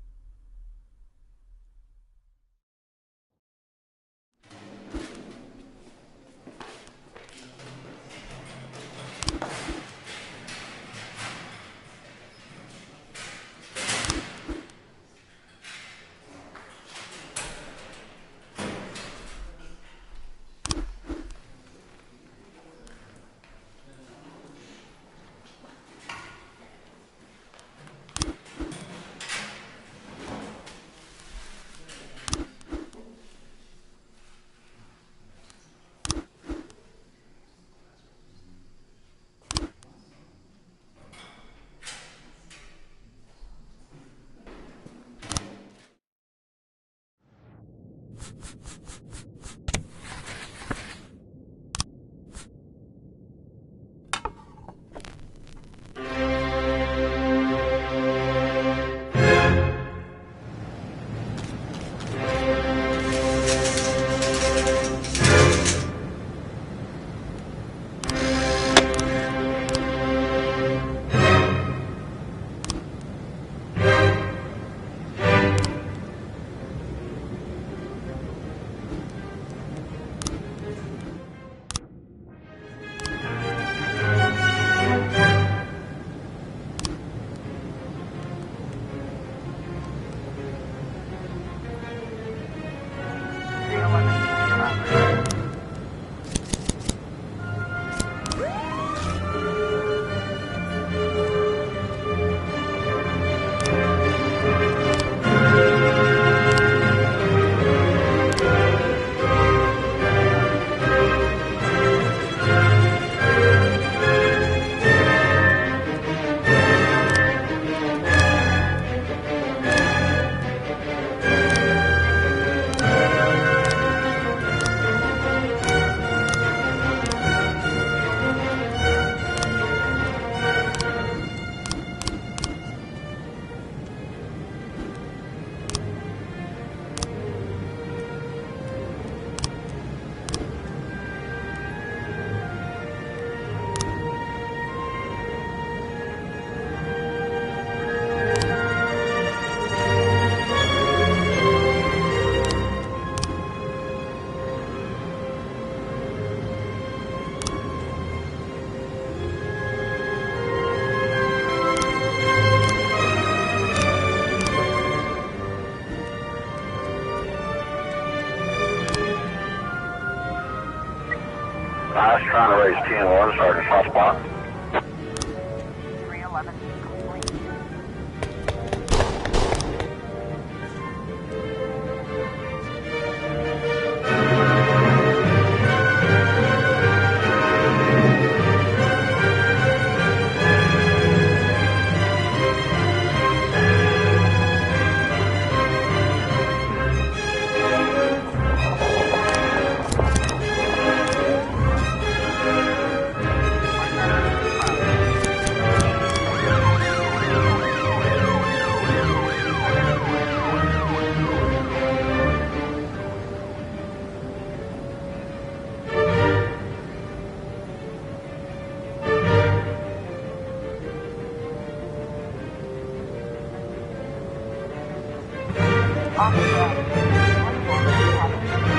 I was trying to raise 10-1, Sergeant Hotspot. 311 complete. Officer on scene. 24 we have a situation.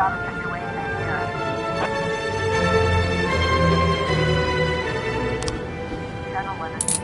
got a situation here. 10-11.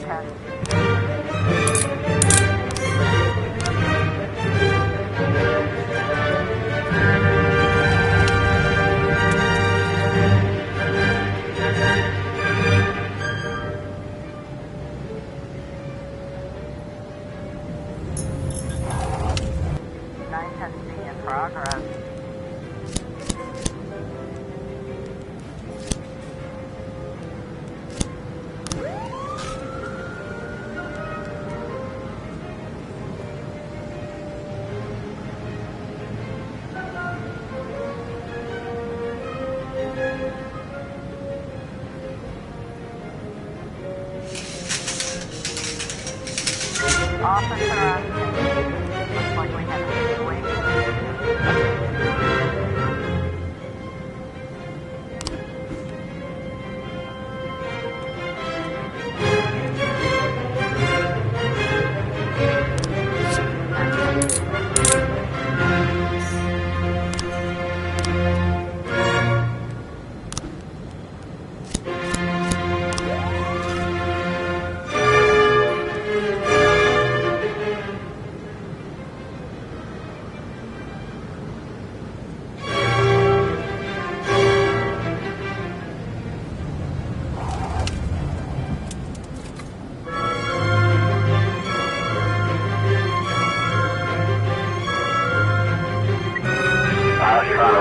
410. In progress. Officer on scene. Looks like we have a situation.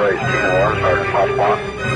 Race Kilo 1, Sergeant Hotspot.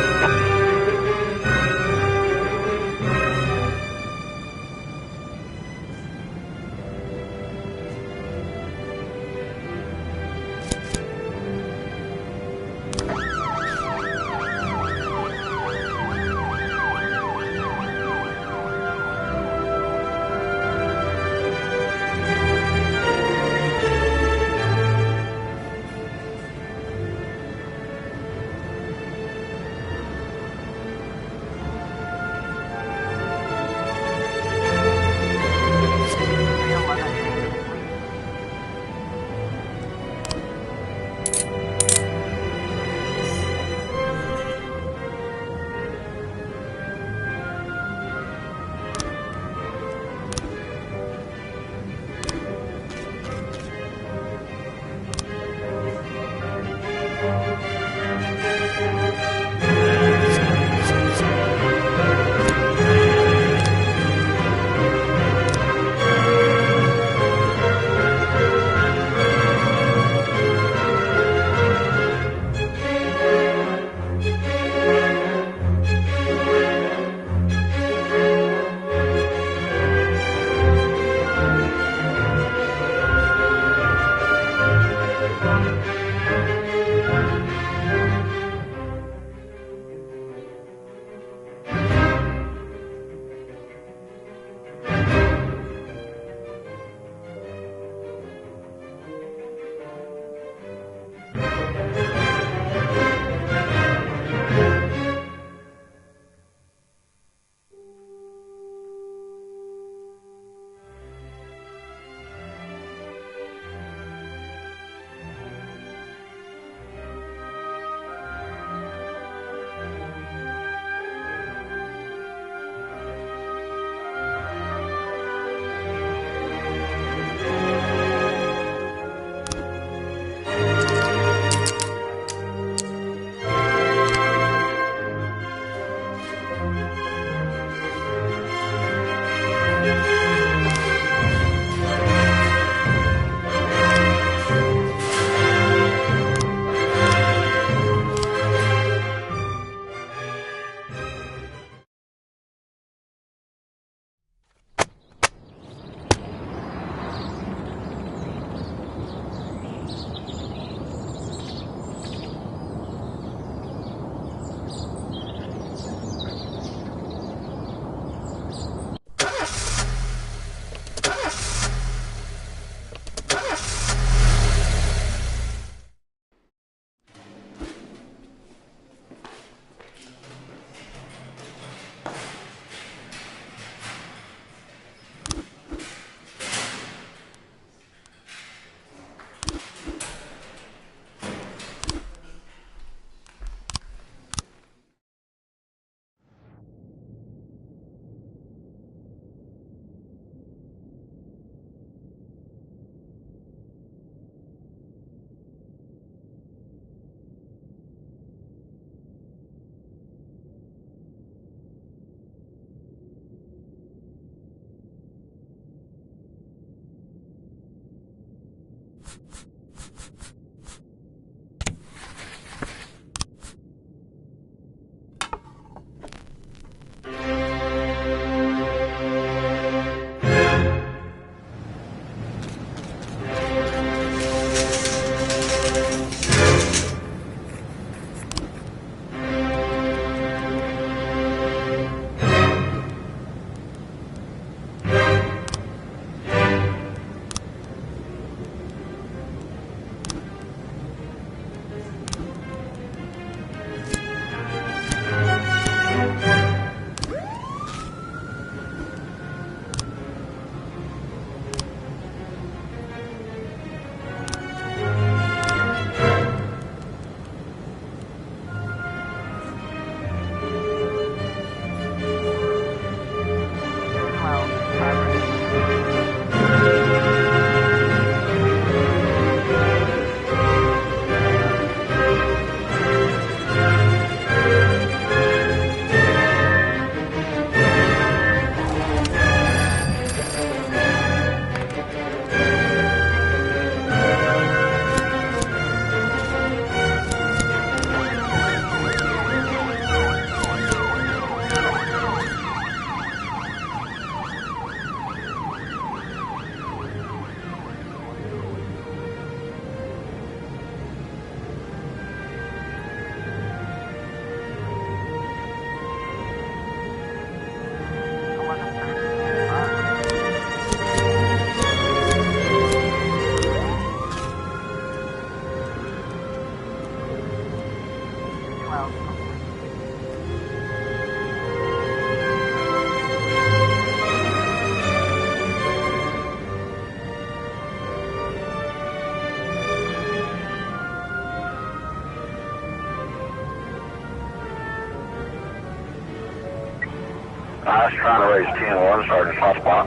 I was trying to raise 10-1, Sergeant Hotspot.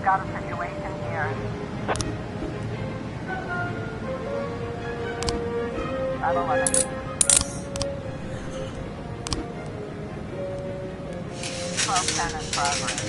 Got a situation here. 511. 1210 in progress.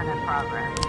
In progress.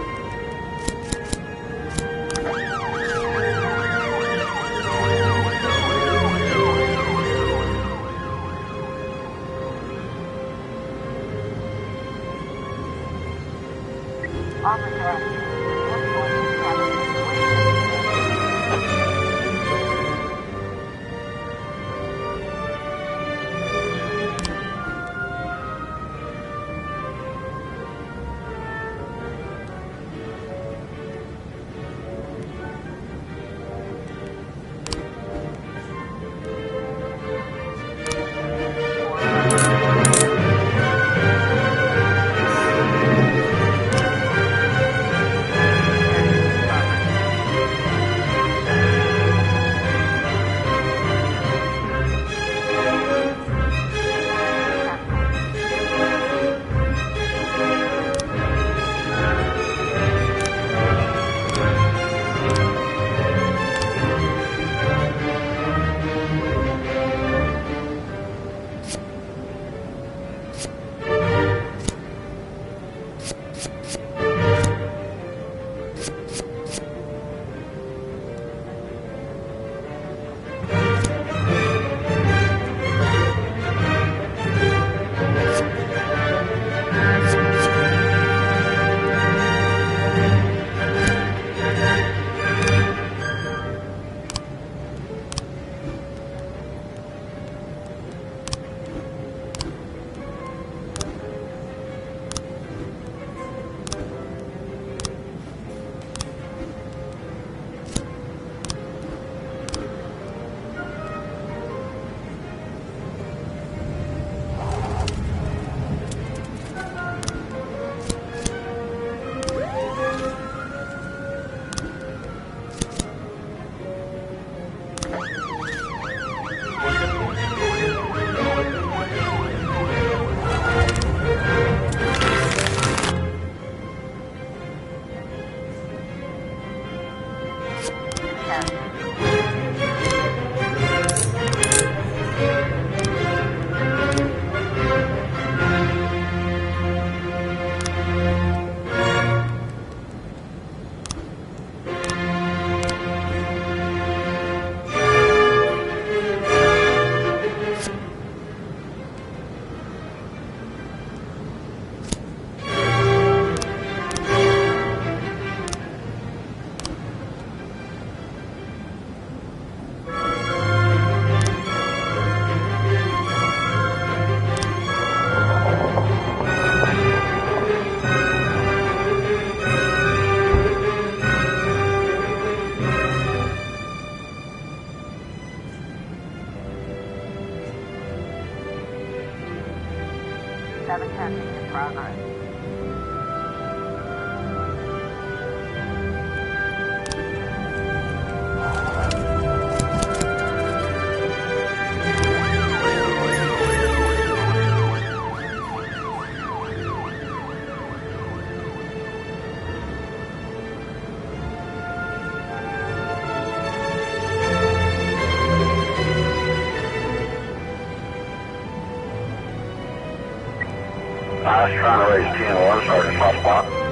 I was trying to raise TN1, Sergeant Hotspot.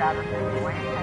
got a situation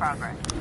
progress.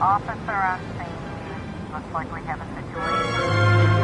Officer on scene. Looks like we have a situation.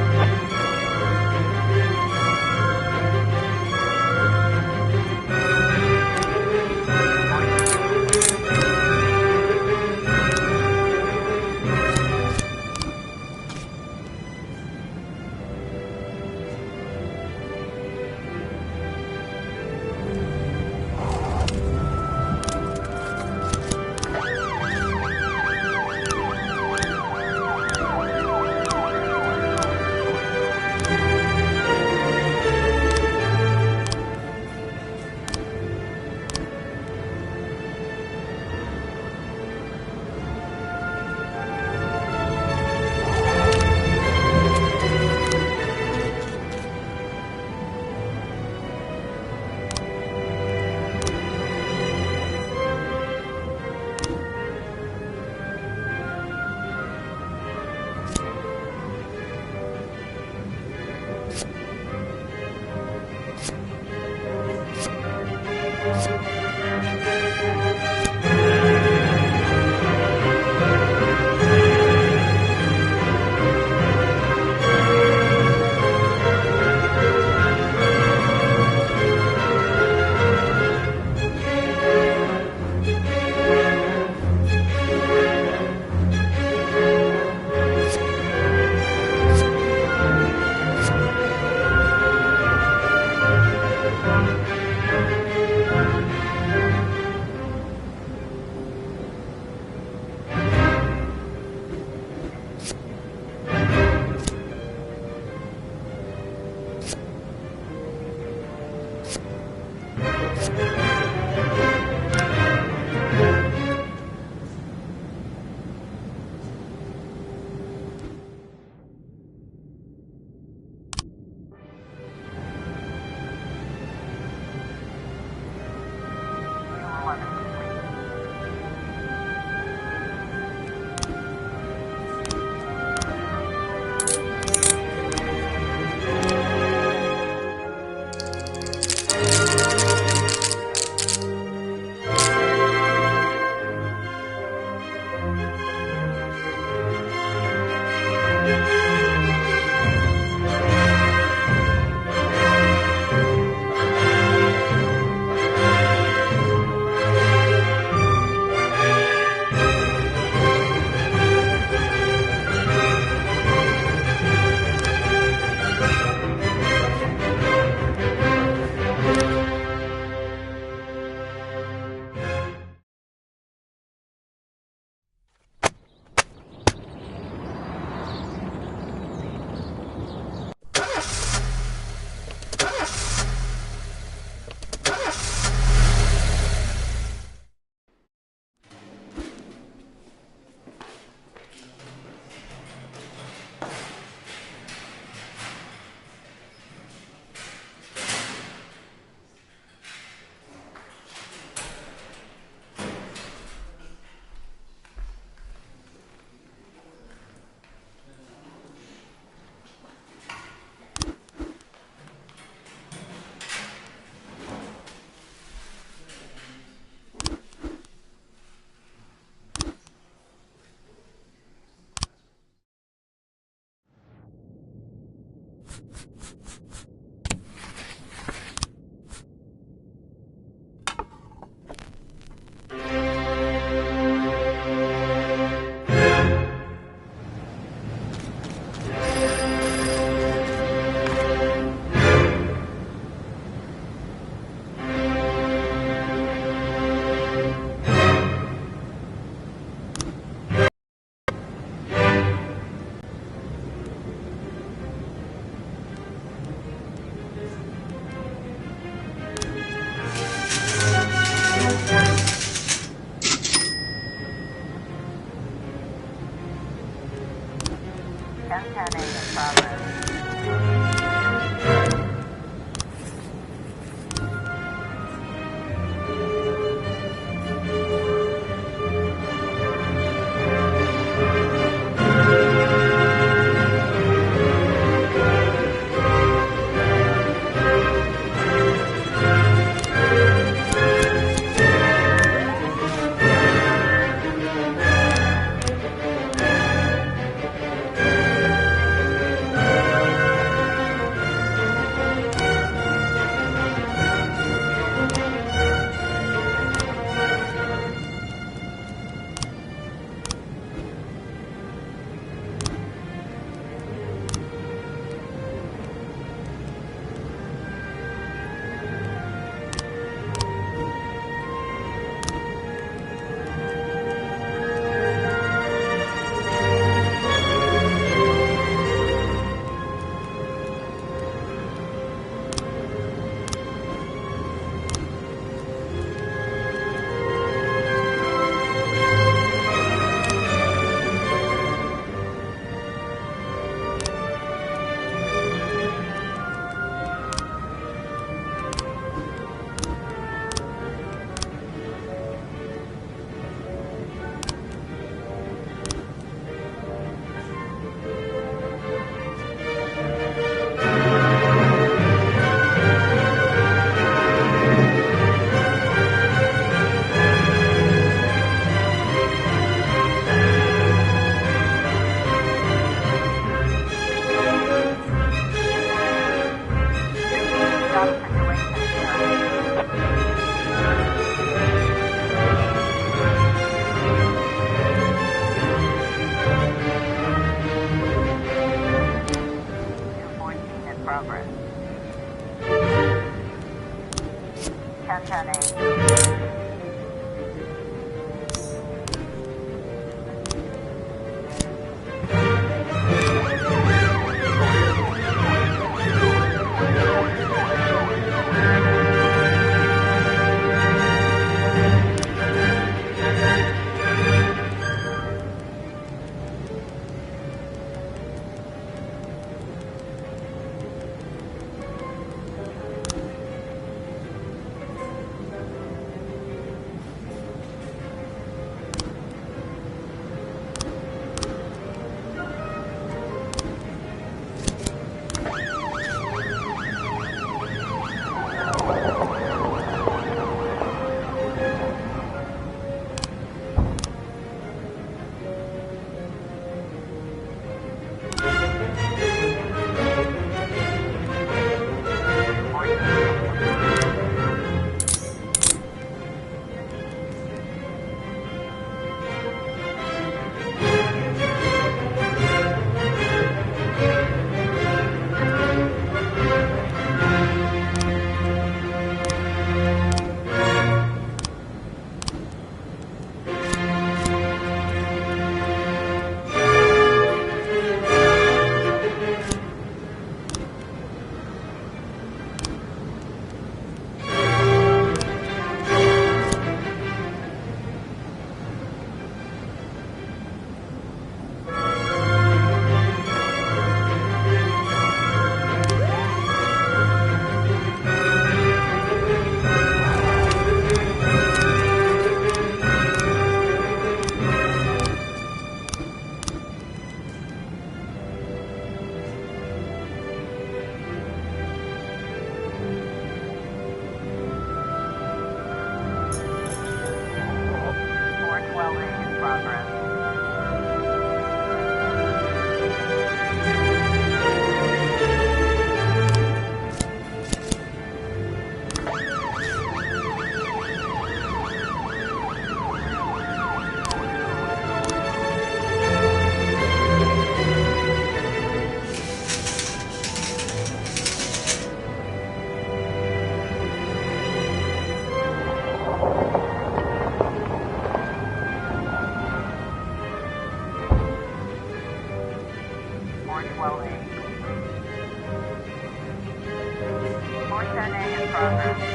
410A in progress.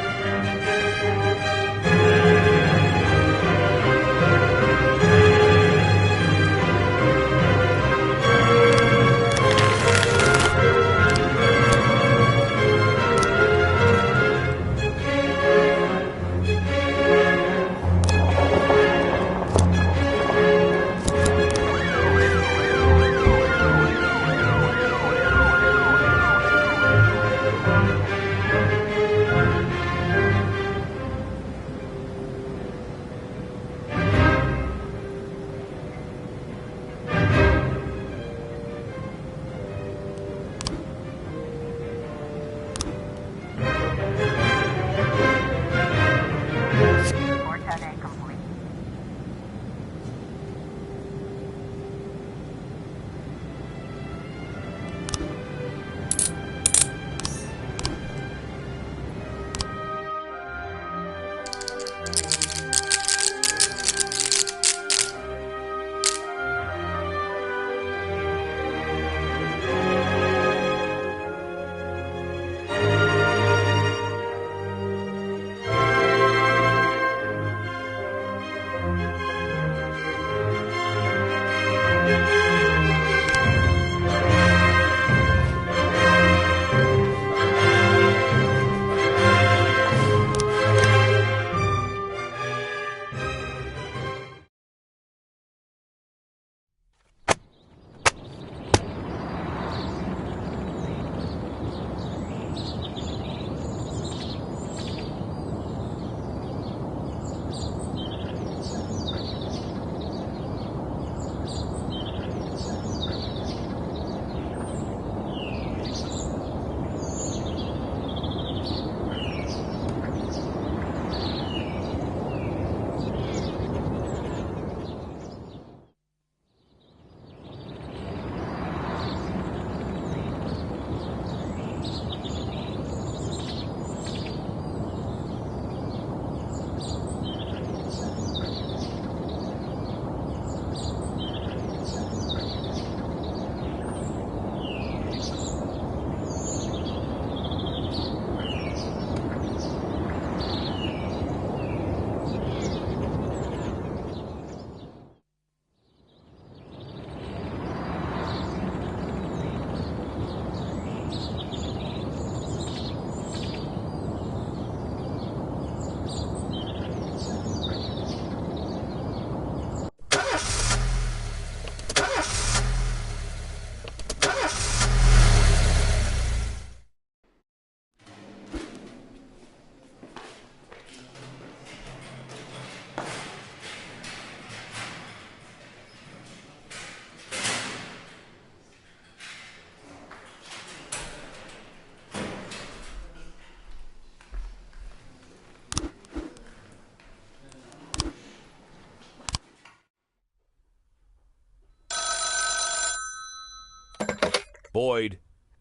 Boyd.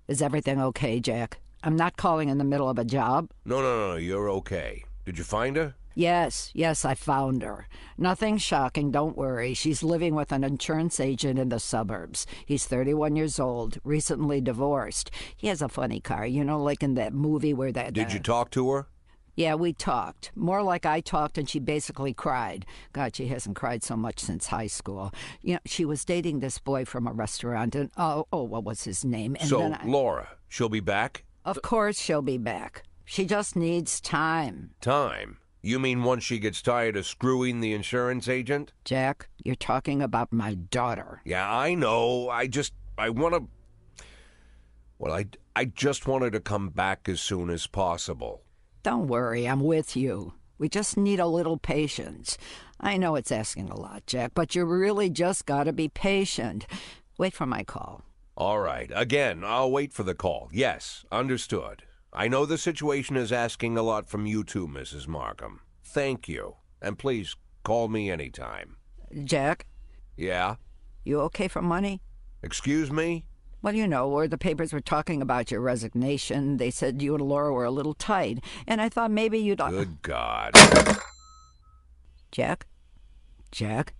Is everything okay, Jack? I'm not calling in the middle of a job. No, you're okay. Did you find her? Yes, I found her. Nothing shocking, don't worry. She's living with an insurance agent in the suburbs. He's 31 years old, recently divorced. He has a funny car, you know, like in that movie where that... Did you talk to her? Yeah, we talked. More like I talked and she basically cried. God, she hasn't cried so much since high school. You know, she was dating this boy from a restaurant and, what was his name? And so, Laura, she'll be back? Of course she'll be back. She just needs time. Time? You mean once she gets tired of screwing the insurance agent? Jack, you're talking about my daughter. Yeah, I know. I want to... Well, I just want her to come back as soon as possible. Don't worry, I'm with you. We just need a little patience. I know it's asking a lot, Jack, but you really just gotta be patient. Wait for my call. All right. Again, I'll wait for the call. Yes, understood. I know the situation is asking a lot from you too, Mrs. Markham. Thank you. And please, call me anytime. Jack? Yeah? You okay for money? Excuse me? Well, you know, where the papers were talking about your resignation, they said you and Laura were a little tight, and I thought maybe you'd... Good God. Jack? Jack?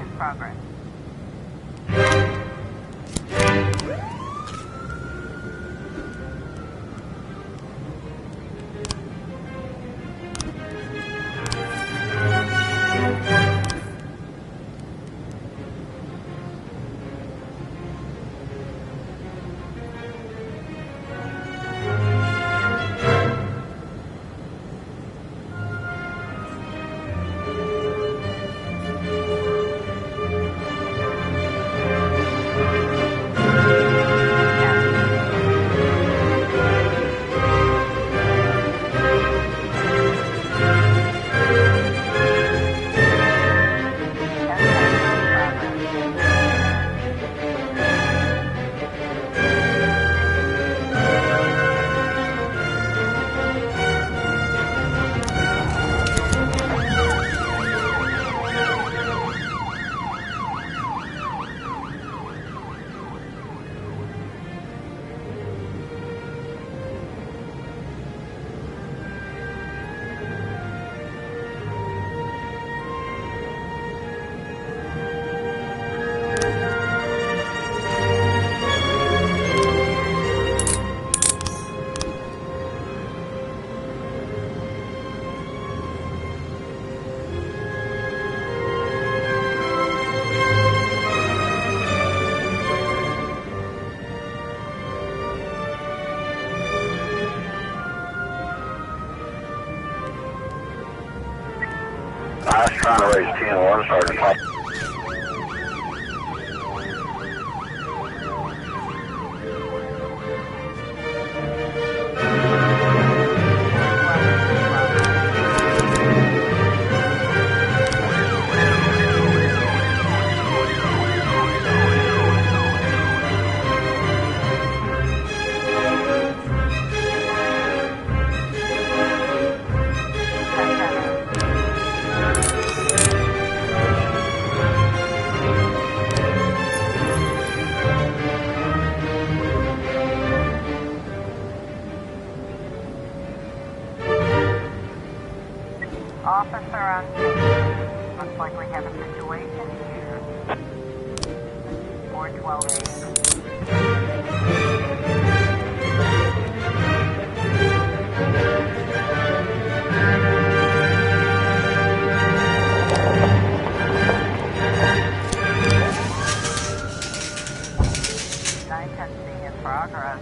In progress. I was trying to raise TN1, Sergeant Pop. Officer on scene. Looks like we have a situation here. 412A. In progress.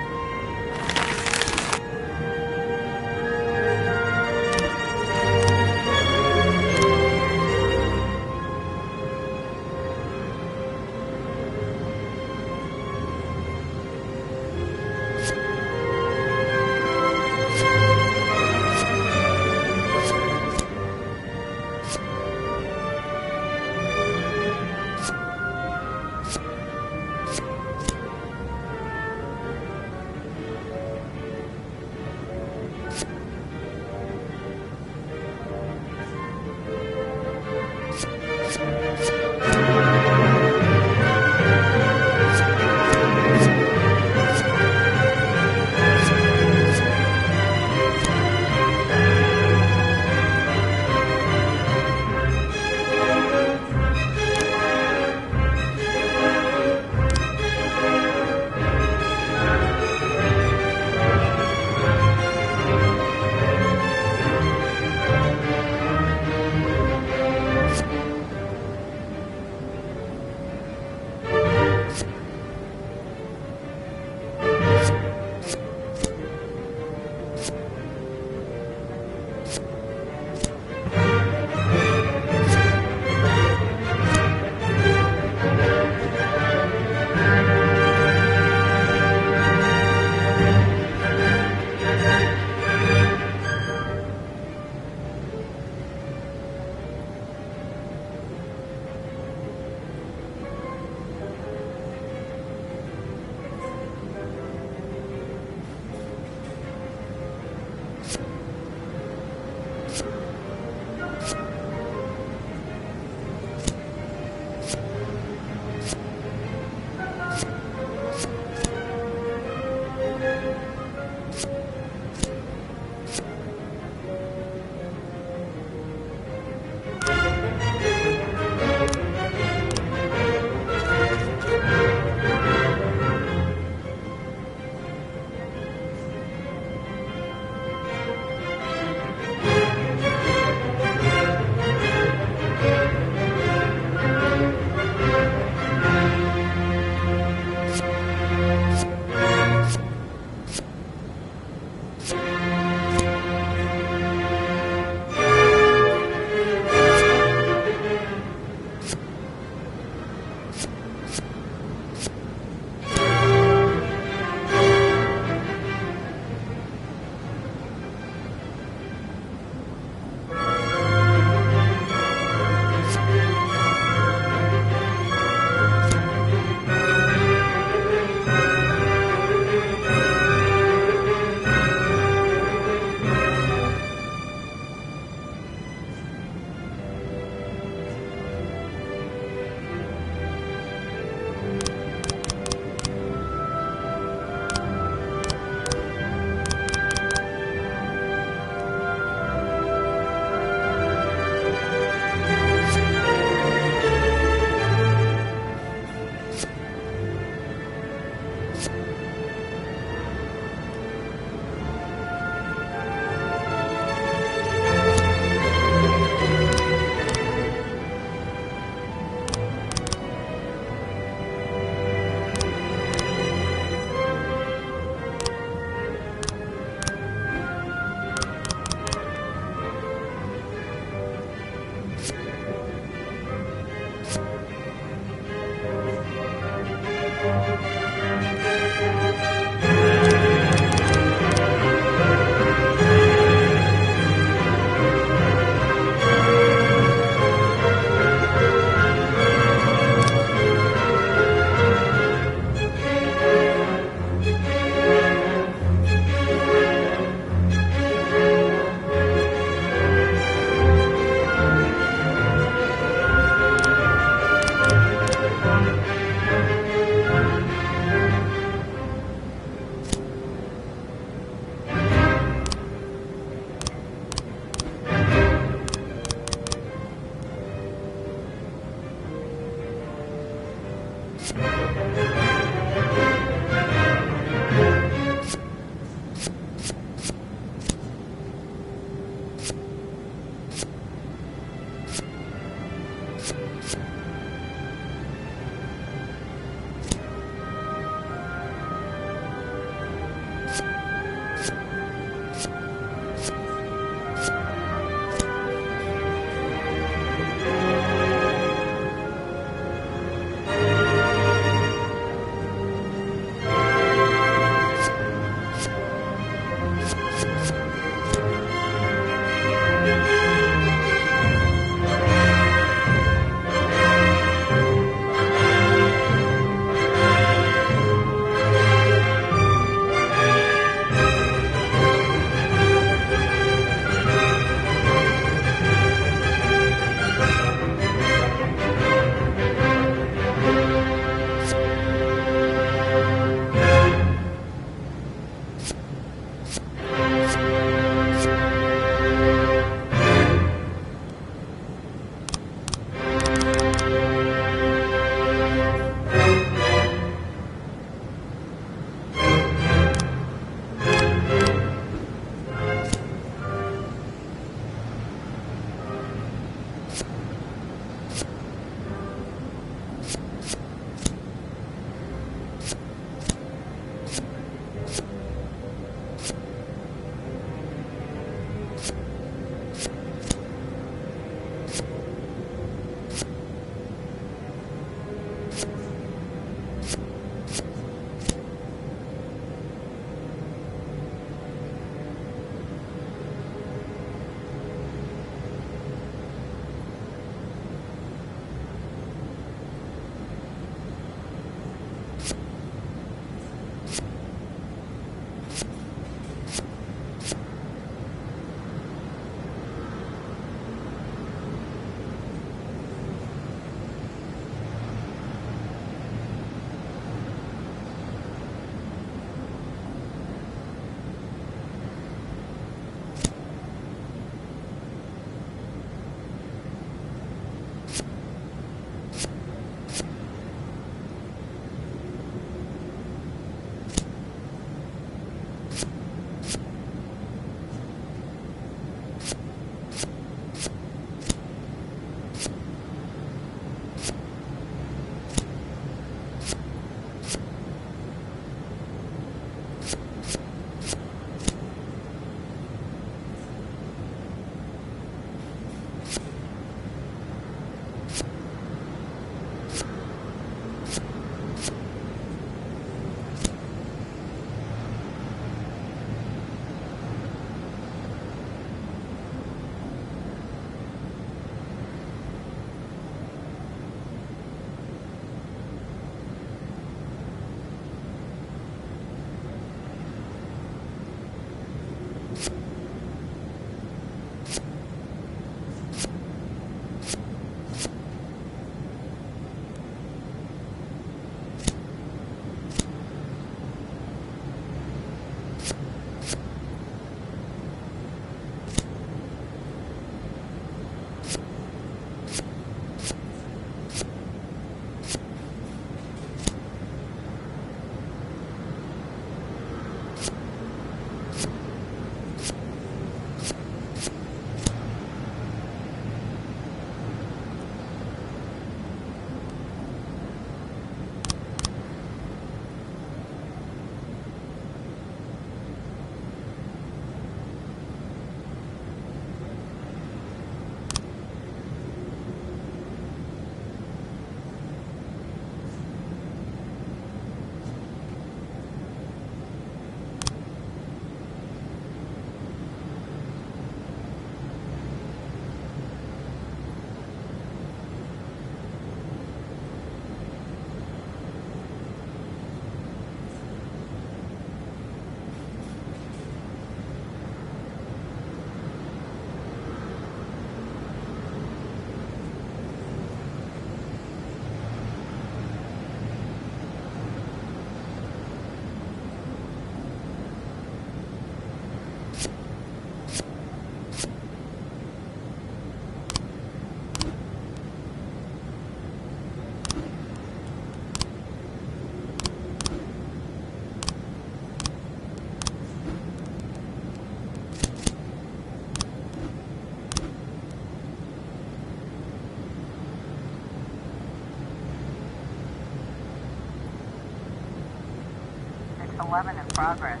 11 in progress.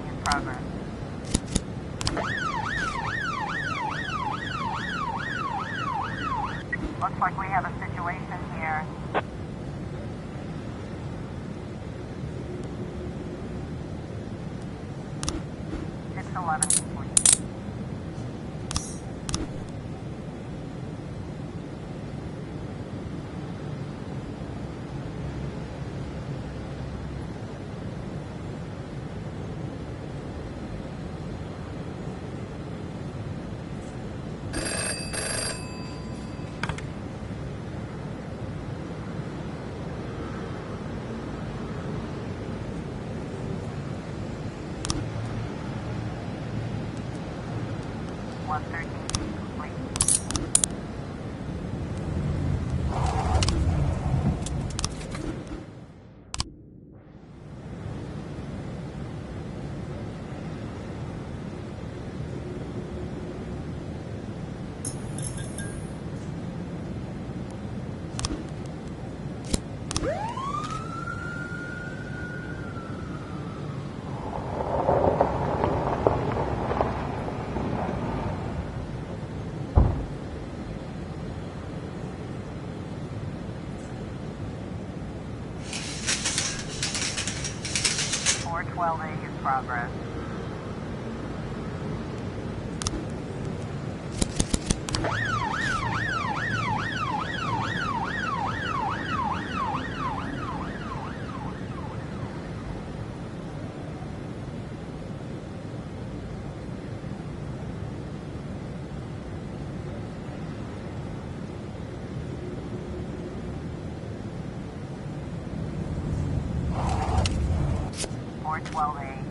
in progress. Looks like we have a situation here. It's 11 complete. In progress. Or 12A.